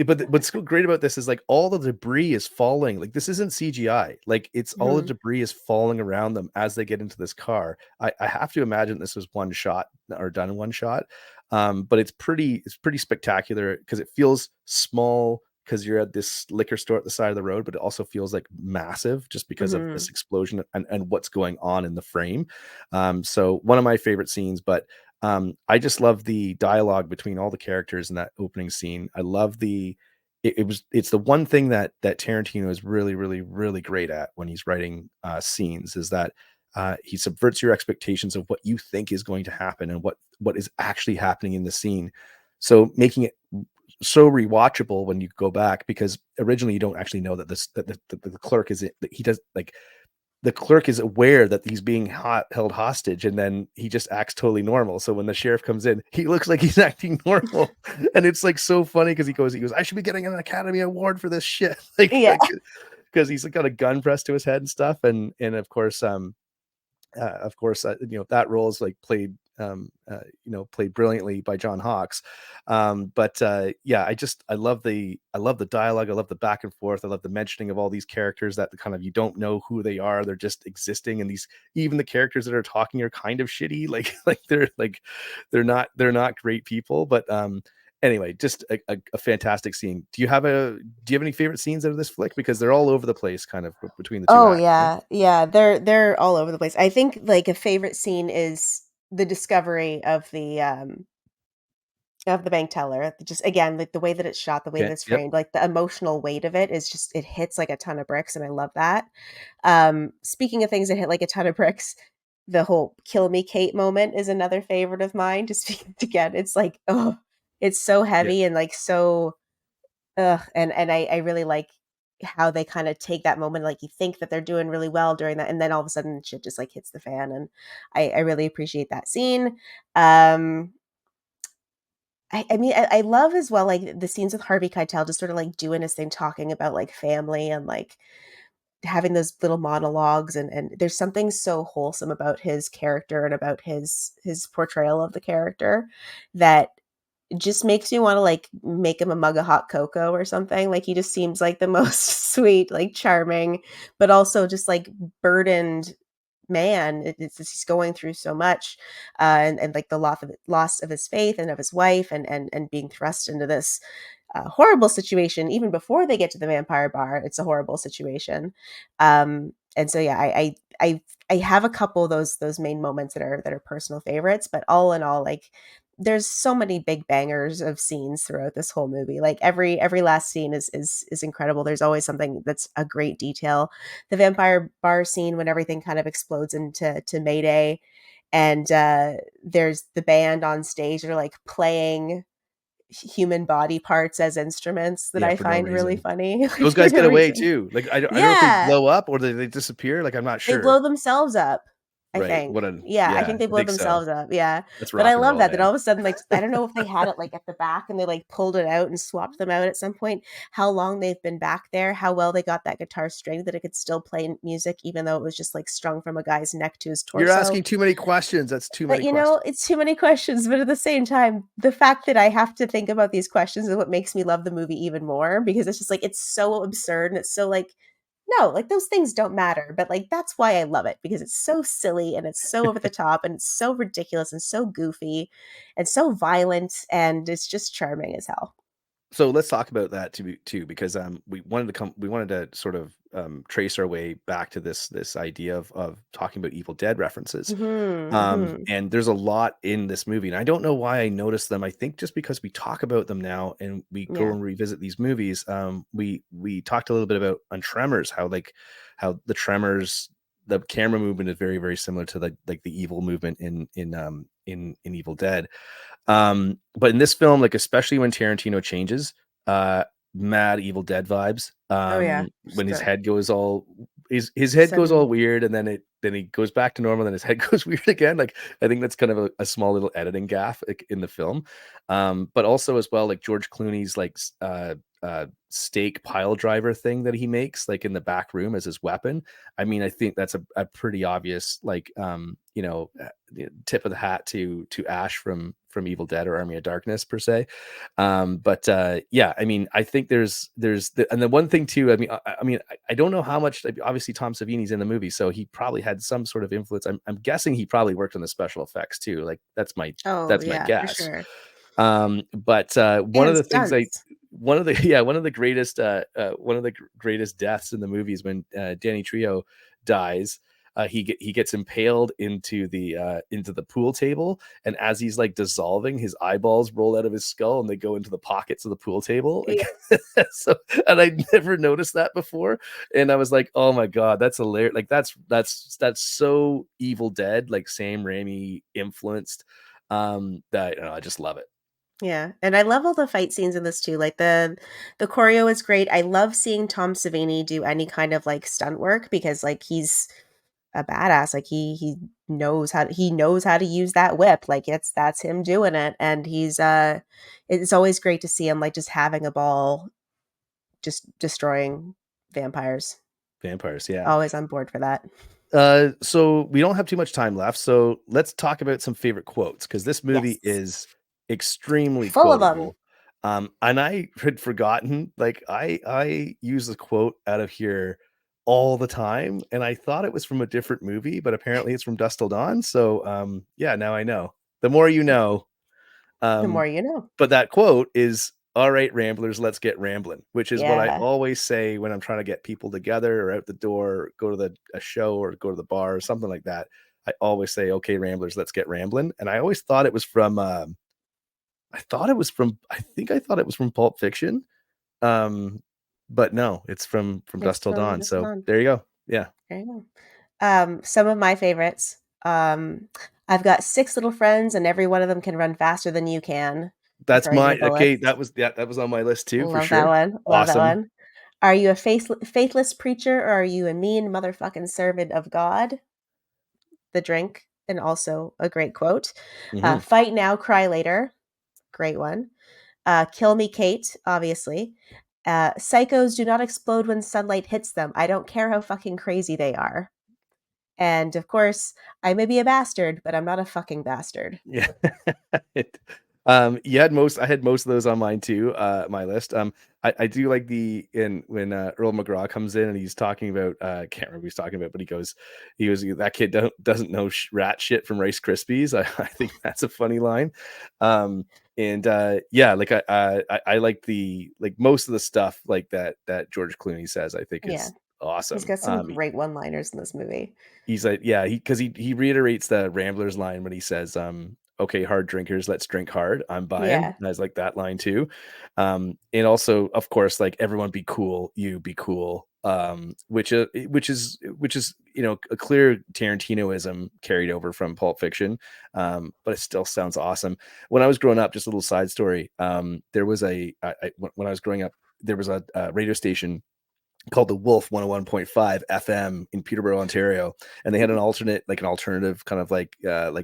but what's so great about this is like all the debris is falling. Like this isn't CGI. Like it's all the Mhm. debris is falling around them as they get into this car. I have to imagine this was one shot or done in one shot. But it's pretty spectacular because it feels small because you're at this liquor store at the side of the road, but it also feels like massive just because of this Mhm. explosion and what's going on in the frame. So one of my favorite scenes, but I just love the dialogue between all the characters in that opening scene. I love it's the one thing that Tarantino is really, really, really great at when he's writing scenes is that he subverts your expectations of what you think is going to happen and what is actually happening in the scene. So making it so rewatchable when you go back because originally you don't actually know that the clerk is that he does like the clerk is aware that he's being held hostage and then he just acts totally normal. So when the sheriff comes in, he looks like he's acting normal. And it's like so funny because he goes, I should be getting an Academy Award for this shit. Yeah. Because he's got a gun pressed to his head and stuff. And of course, that role is like played brilliantly by John Hawkes. But yeah, I love the dialogue. I love the back and forth. I love the mentioning of all these characters that kind of you don't know who they are. They're just existing, and these even the characters that are talking are kind of shitty. They're not great people. But anyway, just a fantastic scene. Do you have any favorite scenes out of this flick? Because they're all over the place, kind of between the two Oh acts, right? yeah. Yeah, they're all over the place. I think like a favorite scene is the discovery of the bank teller. Just again, like the way that it's shot, the way that Okay. it's Yep. framed, like the emotional weight of it is just it hits like a ton of bricks and I love that. Speaking of things that hit like a ton of bricks, the whole kill me Kate moment is another favorite of mine. Just because again, it's like, oh, it's so Yeah. heavy and like so and I really like how they kind of take that moment, like you think that they're doing really well during that, and then all of a sudden shit just like hits the fan, and I really appreciate that scene. Um, I mean, I love as well like the scenes with Harvey Keitel just sort of like doing his thing, talking about like family and like having those little monologues, and there's something so wholesome about his character and about his portrayal of the character that just makes me wanna, like, make him a mug of hot cocoa or something, like, he just seems like the most sweet, like, charming, but also just, like, burdened man. It's just he's going through so much, and, like, the loss of his faith and of his wife and being thrust into this, horrible situation even before they get to the vampire bar, it's a horrible situation, and so, yeah, I have a couple of those main moments that are personal favorites, but all in all, like, there's so many big bangers of scenes throughout this whole movie. Like every last scene is incredible. There's always something that's a great detail. The vampire bar scene when everything kind of explodes into Mayday, and there's the band on stage that are like playing human body parts as instruments that Yeah, I for no find really reason. funny, Those like for guys no get away reason. too. Like, I don't know if they Yeah, blow up or they disappear, like, I'm not they sure. blow themselves up, I Right. think. Yeah, I Yeah, think they I blow think so. themselves up, yeah. That's But I rock and love roll, that all man. of a sudden, like, I don't know if they had it, like, at the back and they, like, pulled it out and swapped them out at some point, how long they've been back there, how well they got that guitar string that it could still play music even though it was just, like, strung from a guy's neck to his You're torso. asking too many questions. That's too But, many questions. it's too many questions, but at the same time, the fact that I have to think about these questions is what makes me love the movie even more because it's just, like, it's so absurd and it's so, like, no, like, those things don't matter, but, like, that's why I love it because it's so silly and it's so over the top and it's so ridiculous and so goofy and so violent, and it's just charming as hell. So let's talk about that too, because we wanted to sort of trace our way back to this idea of talking about Evil Dead references. Mhm, mhm. And there's a lot in this movie, and I don't know why I noticed them. I think just because we talk about them now and we go Yeah. and revisit these movies. We talked a little bit about on Tremors, how the Tremors the camera movement is very, very similar to the evil movement in Evil Dead. But in this film, like especially when Tarantino changes, mad Evil Dead vibes. Oh yeah, When his Still. head goes all his head goes Sudden- all weird, and then he goes back to normal, then his head goes weird again. Like I think that's kind of a small little editing gaffe like, in the film. But also as well, like George Clooney's like stake pile driver thing that he makes like in the back room as his weapon. I mean, I think that's a pretty obvious like tip of the hat to Ash from Evil Dead or Army of Darkness per se. But yeah, I mean, I think there's and the one thing too, I mean, I don't know how much, obviously Tom Savini's in the movie, so he probably had some sort of influence. I'm guessing he probably worked on the special effects too. Like that's my Oh yeah, for guess. sure. But one of And the things stunts. one of the one of the greatest deaths in the movie is when Danny Trejo dies. He gets impaled into the pool table, and as he's like dissolving, his eyeballs roll out of his skull and they go into the pockets of the pool table. Like, so, and I never noticed that before, and I was like, oh my god, that's hilarious! Like that's so Evil Dead, like Sam Raimi influenced. That I just love it. Yeah, and I love all the fight scenes in this too. Like the choreo is great. I love seeing Tom Savini do any kind of like stunt work because like he's a badass. Like he knows how to use that whip. Like that's him doing it, and he's it's always great to see him like just having a ball, just destroying vampires. Vampires, yeah. Always on board for that. So we don't have too much time left, so let's talk about some favorite quotes because this movie Yes, is extremely full of them. quotable. And I had forgotten, like I use the quote out of here all the time, and I thought it was from a different movie, but apparently it's from Dusk Till Dawn. So yeah, now I know. The more you know. The Um, more you know. but that quote is, all right, ramblers, let's get rambling, which is what I Yeah. always say when I'm trying to get people together or out the door, or go to a show or go to the bar or something like that. I always say, okay, ramblers, let's get rambling. And I always thought it was from, I think I thought it was from Pulp Fiction. But no, it's from It's Dusk Till from Dawn. Just So On. there you go. Yeah. There you go. Some of my favorites. I've got 6 little friends, and every one of them can run faster than you can, That's referring to the okay. bullets. That was on my list too, for Love that sure. one. Love that Awesome. one. Are you a faithless preacher, or are you a mean motherfucking servant of God? The drink, and also a great quote. Mhm. Fight now, cry later. Great one. Kill me, Kate, obviously. Psychos do not explode when sunlight hits them. I don't care how fucking crazy they are. And of course, I may be a bastard, but I'm not a fucking bastard. Yeah. It I had most of those on mine too, my list. I do like when Earl McGraw comes in and he's talking about I can't remember what he's talking about, but he goes, that kid doesn't know rat shit from Rice Krispies. I think that's a funny line. And yeah, like I like most of the stuff like that George Clooney says, I think Yeah, is he's awesome. got some great one-liners in this movie. He's like, yeah, he reiterates the Ramblers line when he says, okay, hard drinkers, let's drink hard. I'm buying. Yeah, And I was like that line too. And also, of course, like everyone be cool, you be cool. Which is a clear Tarantinoism carried over from Pulp Fiction. But it still sounds awesome. When I was growing up, just a little side story. There was when I was growing up, there was a radio station called the Wolf 101.5 FM in Peterborough, Ontario, and they had an alternative kind of like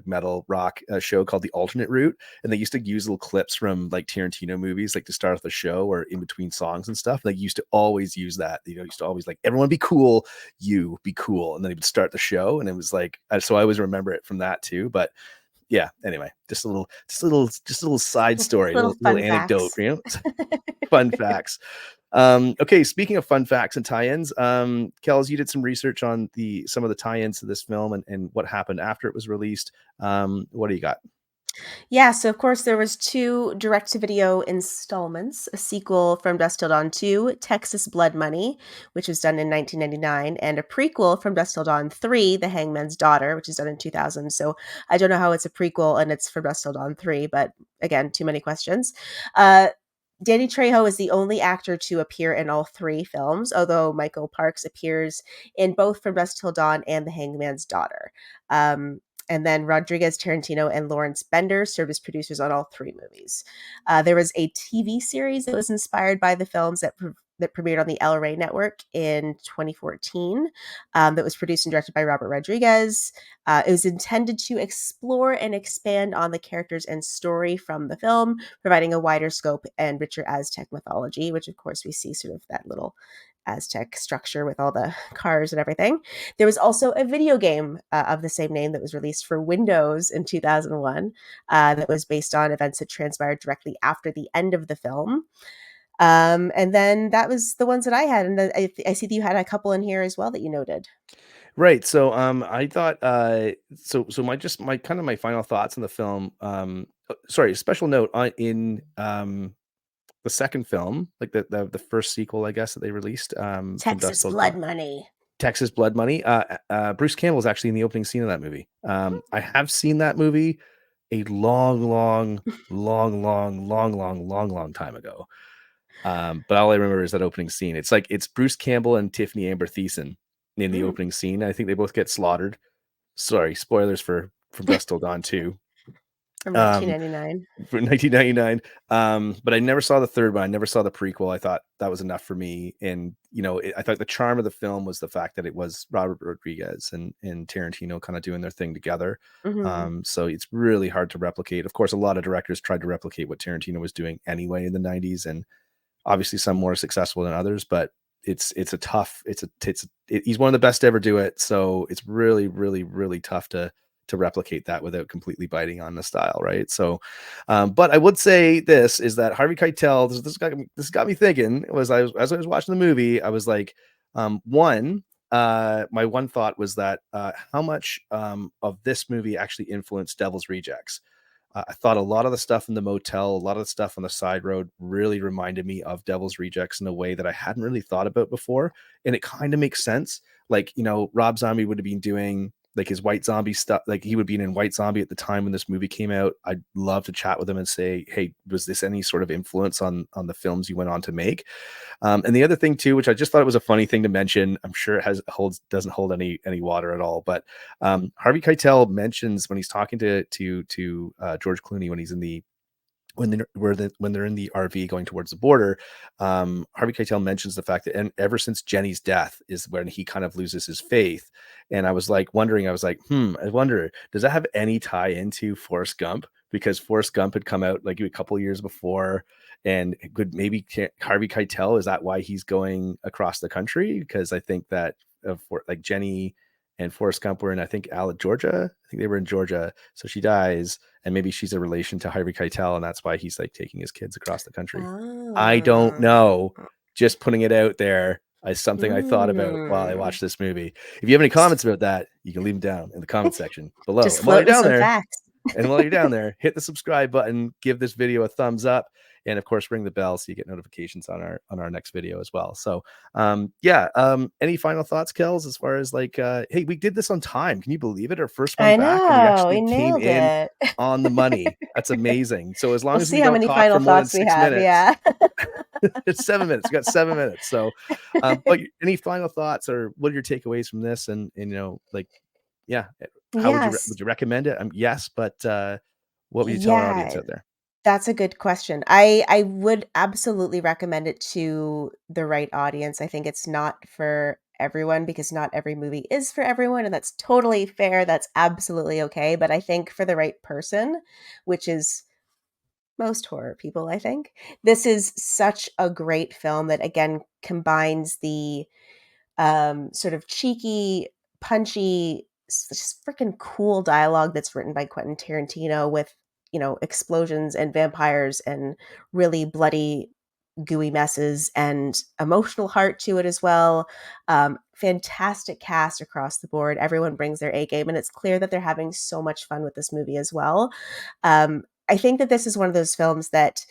metal rock show called The Alternate Route, and they used to use little clips from like Tarantino movies like to start off the show or in between songs and stuff. They used to always use that. Used to always like, everyone be cool, you be cool, and then they would start the show, and it was like, so I always remember it from that too. But yeah, anyway, just a little side story, little little fun anecdote, facts. fun facts. Okay, speaking of fun facts and tie-ins, Kels, you did some research on some of the tie-ins to this film and what happened after it was released. What do you got? Yeah, so of course there was 2 direct-to-video installments, a sequel from Dusk Till Dawn 2, Texas Blood Money, which was done in 1999, and a prequel from Dusk Till Dawn 3, The Hangman's Daughter, which is done in 2000. So I don't know how it's a prequel and it's from Dusk Till Dawn 3, but again, too many questions. Uh, Danny Trejo is the only actor to appear in all 3 films, although Michael Parks appears in both From Dusk Till Dawn and The Hangman's Daughter. And then Rodriguez, Tarantino, and Lawrence Bender served as producers on all 3 movies. There was a TV series that was inspired by the films that premiered on the El Rey Network in 2014, that was produced and directed by Robert Rodriguez. It was intended to explore and expand on the characters and story from the film, providing a wider scope and richer Aztec mythology, which of course we see sort of that little Aztec structure with all the cars and everything. There was also a video game of the same name that was released for Windows in 2001, that was based on events that transpired directly after the end of the film. And then that was the ones that I had. And I see that you had a couple in here as well that you noted. Right. So I thought my kind of my final thoughts on the film. Sorry, special note on in the second film, like the first sequel, I guess, that they released, from Dusk Texas Till Blood Dawn. Money. Texas Blood Money. Bruce Campbell is actually in the opening scene of that movie. I have seen that movie a long time ago. But all I remember is that opening scene. It's Bruce Campbell and Tiffany Amber Thiessen in the opening scene. I think they both get slaughtered. Sorry, spoilers for From Dusk Till Dawn 2. From Um, 1999. for 1999. But I never saw the third one. I never saw the prequel. I thought that was enough for me. And, I thought the charm of the film was the fact that it was Robert Rodriguez and Tarantino kind of doing their thing together. Mm-hmm. So it's really hard to replicate. Of course, a lot of directors tried to replicate what Tarantino was doing anyway in the 90s. And obviously some more successful than others, but he's one of the best to ever do it. So it's really, really, really tough to replicate that without completely biting on the style. Right. So, but I would say this is that Harvey Keitel, this got me thinking. As I was watching the movie, I was like, my one thought was that, how much, of this movie actually influenced Devil's Rejects. I thought a lot of the stuff in the motel, a lot of the stuff on the side road really reminded me of Devil's Rejects in a way that I hadn't really thought about before. And it kind of makes sense. Like, Rob Zombie would have been doing like his White Zombie stuff. Like he would be in White Zombie at the time when this movie came out. I'd love to chat with him and say, hey, was this any sort of influence on the films you went on to make? And the other thing too, which I just thought it was a funny thing to mention, I'm sure it doesn't hold any water at all, but Harvey Keitel mentions when he's talking to George Clooney when he's in the when they're in the RV going towards the border, Harvey Keitel mentions the fact that, and ever since Jenny's death is when he kind of loses his faith. And I was like, I wonder, does that have any tie into Forrest Gump? Because Forrest Gump had come out like a couple years before, and could maybe Harvey Keitel, is that why he's going across the country? Because I think that like Jenny and Forrest Gump were in, I think, Georgia. I think they were in Georgia. So she dies, and maybe she's a relation to Harvey Keitel, and that's why he's like taking his kids across the country. I don't know. Just putting it out there as something I thought about while I watched this movie. If you have any comments about that, you can leave them down in the comment section below. Just And while you're float with down some there, facts. and while you're down there, hit the subscribe button, give this video a thumbs up, and of course ring the bell so you get notifications on our next video as well. So any final thoughts, Kels, as far as like, hey, we did this on time. Can you believe it? Our first one I back, and we know, we actually came nailed in it. on the money. That's amazing. So as long We'll as see we how don't many talk for final more than thoughts we 6 have. minutes, Yeah. it's 7 minutes. We got 7 minutes. So but any final thoughts, or what are your takeaways from this? And like, yeah, how Yes. would you recommend it? Yes, but what would you tell our audience Yeah. out there? That's a good question. I would absolutely recommend it to the right audience. I think it's not for everyone because not every movie is for everyone, and that's totally fair. That's absolutely okay. But I think for the right person, which is most horror people, I think, this is such a great film that again combines the sort of cheeky, punchy, just freaking cool dialogue that's written by Quentin Tarantino with, explosions and vampires and really bloody, gooey messes and emotional heart to it as well. Fantastic cast across the board. Everyone brings their A game, and it's clear that they're having so much fun with this movie as well. I think that this is one of those films that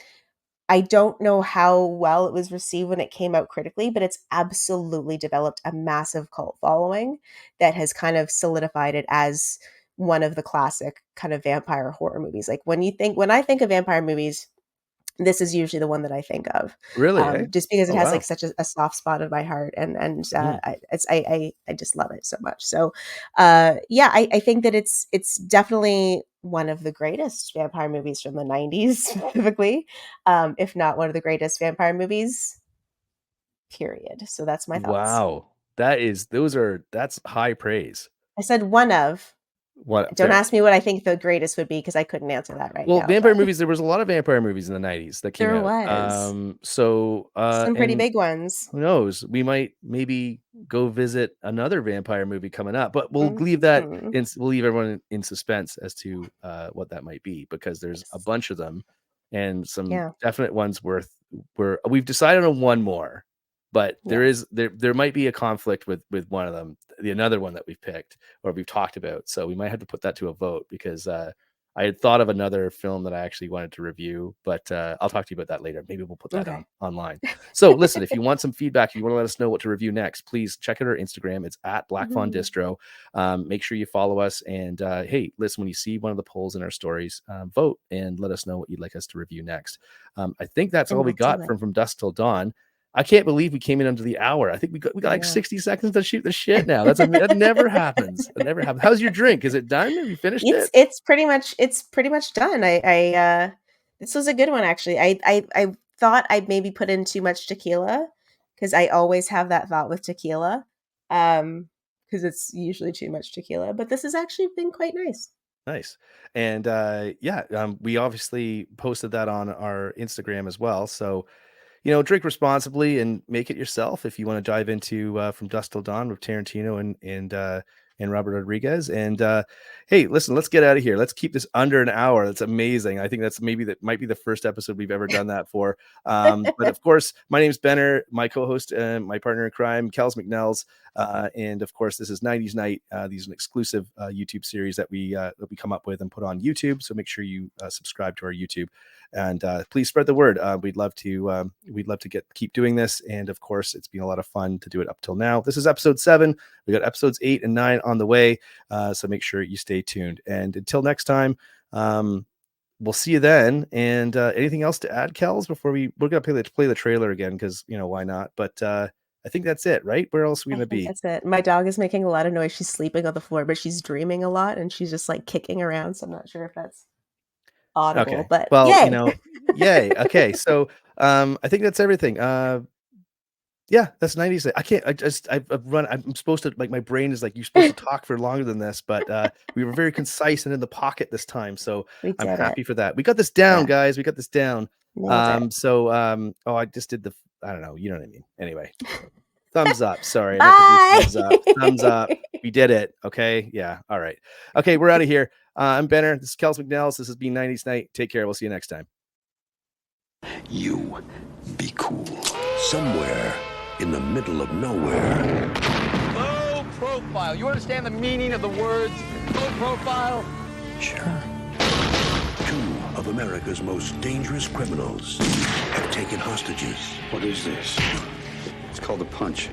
I don't know how well it was received when it came out critically, but it's absolutely developed a massive cult following that has kind of solidified it as one of the classic kind of vampire horror movies. Like when I think of vampire movies, this is usually the one that I think of, Really? Eh? just because it Oh has wow. like such a soft spot in my heart, and Mm. I just love it so much. So, yeah, I think that it's definitely one of the greatest vampire movies from the '90s, specifically, if not one of the greatest vampire movies. Period. So that's my thoughts. Wow. That's high praise. I said one of. What Don't fair. ask me what I think the greatest would be because I couldn't answer that right Well, now. vampire But movies, there was a lot of vampire movies in the 90s that came there out. was some pretty And big ones. who knows? We might maybe go visit another vampire movie coming up, but we'll leave that Mhm. we'll leave everyone in suspense as to what that might be, because there's a Yes. bunch of them and some Yeah. definite ones where we've decided on one more, but Yeah. there might be a conflict with one of them, another one that we've picked or we've talked about. So we might have to put that to a vote, because I had thought of another film that I actually wanted to review, but I'll talk to you about that later. Maybe we'll put that Okay. online. So listen, if you want some feedback, if you want to let us know what to review next, please check out our Instagram. It's at Black Fawn Mhm. Distro. Make sure you follow us. And hey, listen, when you see one of the polls in our stories, vote and let us know what you'd like us to review next. I think that's all And we we'll do got it. from Dusk Till Dawn. I can't believe we came in under the hour. I think we got like Yeah. 60 seconds to shoot the shit now. That never happens. It never happens. How's your drink? Is it done? Have you finished it? It's pretty much done. This was a good one actually. I thought I'd maybe put in too much tequila because I always have that thought with tequila. Because it's usually too much tequila, but this has actually been quite nice. Nice. And we obviously posted that on our Instagram as well. So, drink responsibly and make it yourself if you want to dive into From Dusk Till Dawn with Tarantino and Robert Rodriguez. And hey, listen, let's get out of here. Let's keep this under an hour. That's amazing. I think that might be the first episode we've ever done that for. But of course, my name's Benner, my co-host and my partner in crime, Kels McNells. And of course, this is 90s Night. These are an exclusive YouTube series that we come up with and put on YouTube. So make sure you subscribe to our YouTube, and please spread the word. We'd love to keep doing this. And of course, it's been a lot of fun to do it up till now. This is episode 7. We got episodes 8 and 9 on the way. So make sure you stay tuned. And until next time, we'll see you then. And anything else to add, Kels, before we're gonna play the trailer again, because why not? But I think that's it, right? Where else are we I gonna think be? that's it. My dog is making a lot of noise. She's sleeping on the floor, but she's dreaming a lot and she's just like kicking around. So I'm not sure if that's audible, Okay. but Well, yay. yay. Okay. So I think that's everything. Yeah, that's 90s. I'm supposed to, like, my brain is like, you're supposed to talk for longer than this, but we were very concise and in the pocket this time. So We I'm did it. happy for that. We got this down, Yeah. guys. We got this down. Nailed it. I just did I don't know. You know what I mean? Anyway, thumbs up. Sorry. I meant to do thumbs up. Bye. Thumbs up. We did it. Okay. Yeah. All right. Okay. We're out of here. I'm Benner. This is Kels McNells. This has been 90s Night. Take care. We'll see you next time. You be cool. Somewhere in the middle of nowhere, Low profile. You understand the meaning of the words low profile? Sure. 2 of America's most dangerous criminals have taken hostages. What is this? It's called a punch.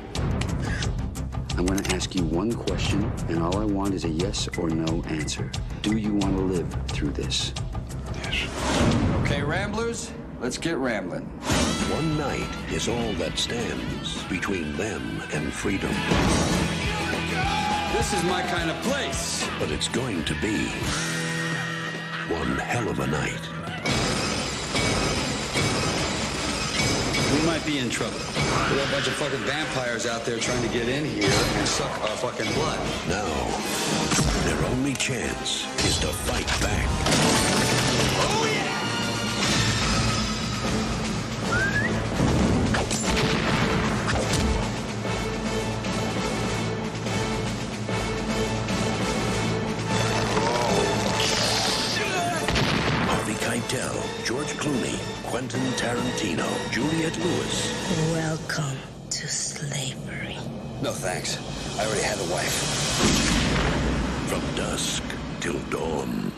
I'm going to ask you one question, and all I want is a yes or no answer. Do you want to live through this? Yes. Okay, Ramblers, let's get rambling. One night is all that stands between them and freedom. This is my kind of place. But it's going to be one hell of a night. We might be in trouble. We got a bunch of fucking vampires out there trying to get in here and suck our fucking blood. Now, their only chance is to fight back. Oh, yeah! Harvey Keitel, George Clooney, Quentin Tarantino, Juliette Lewis. Welcome to slavery. No thanks. I already had a wife. From dusk till dawn.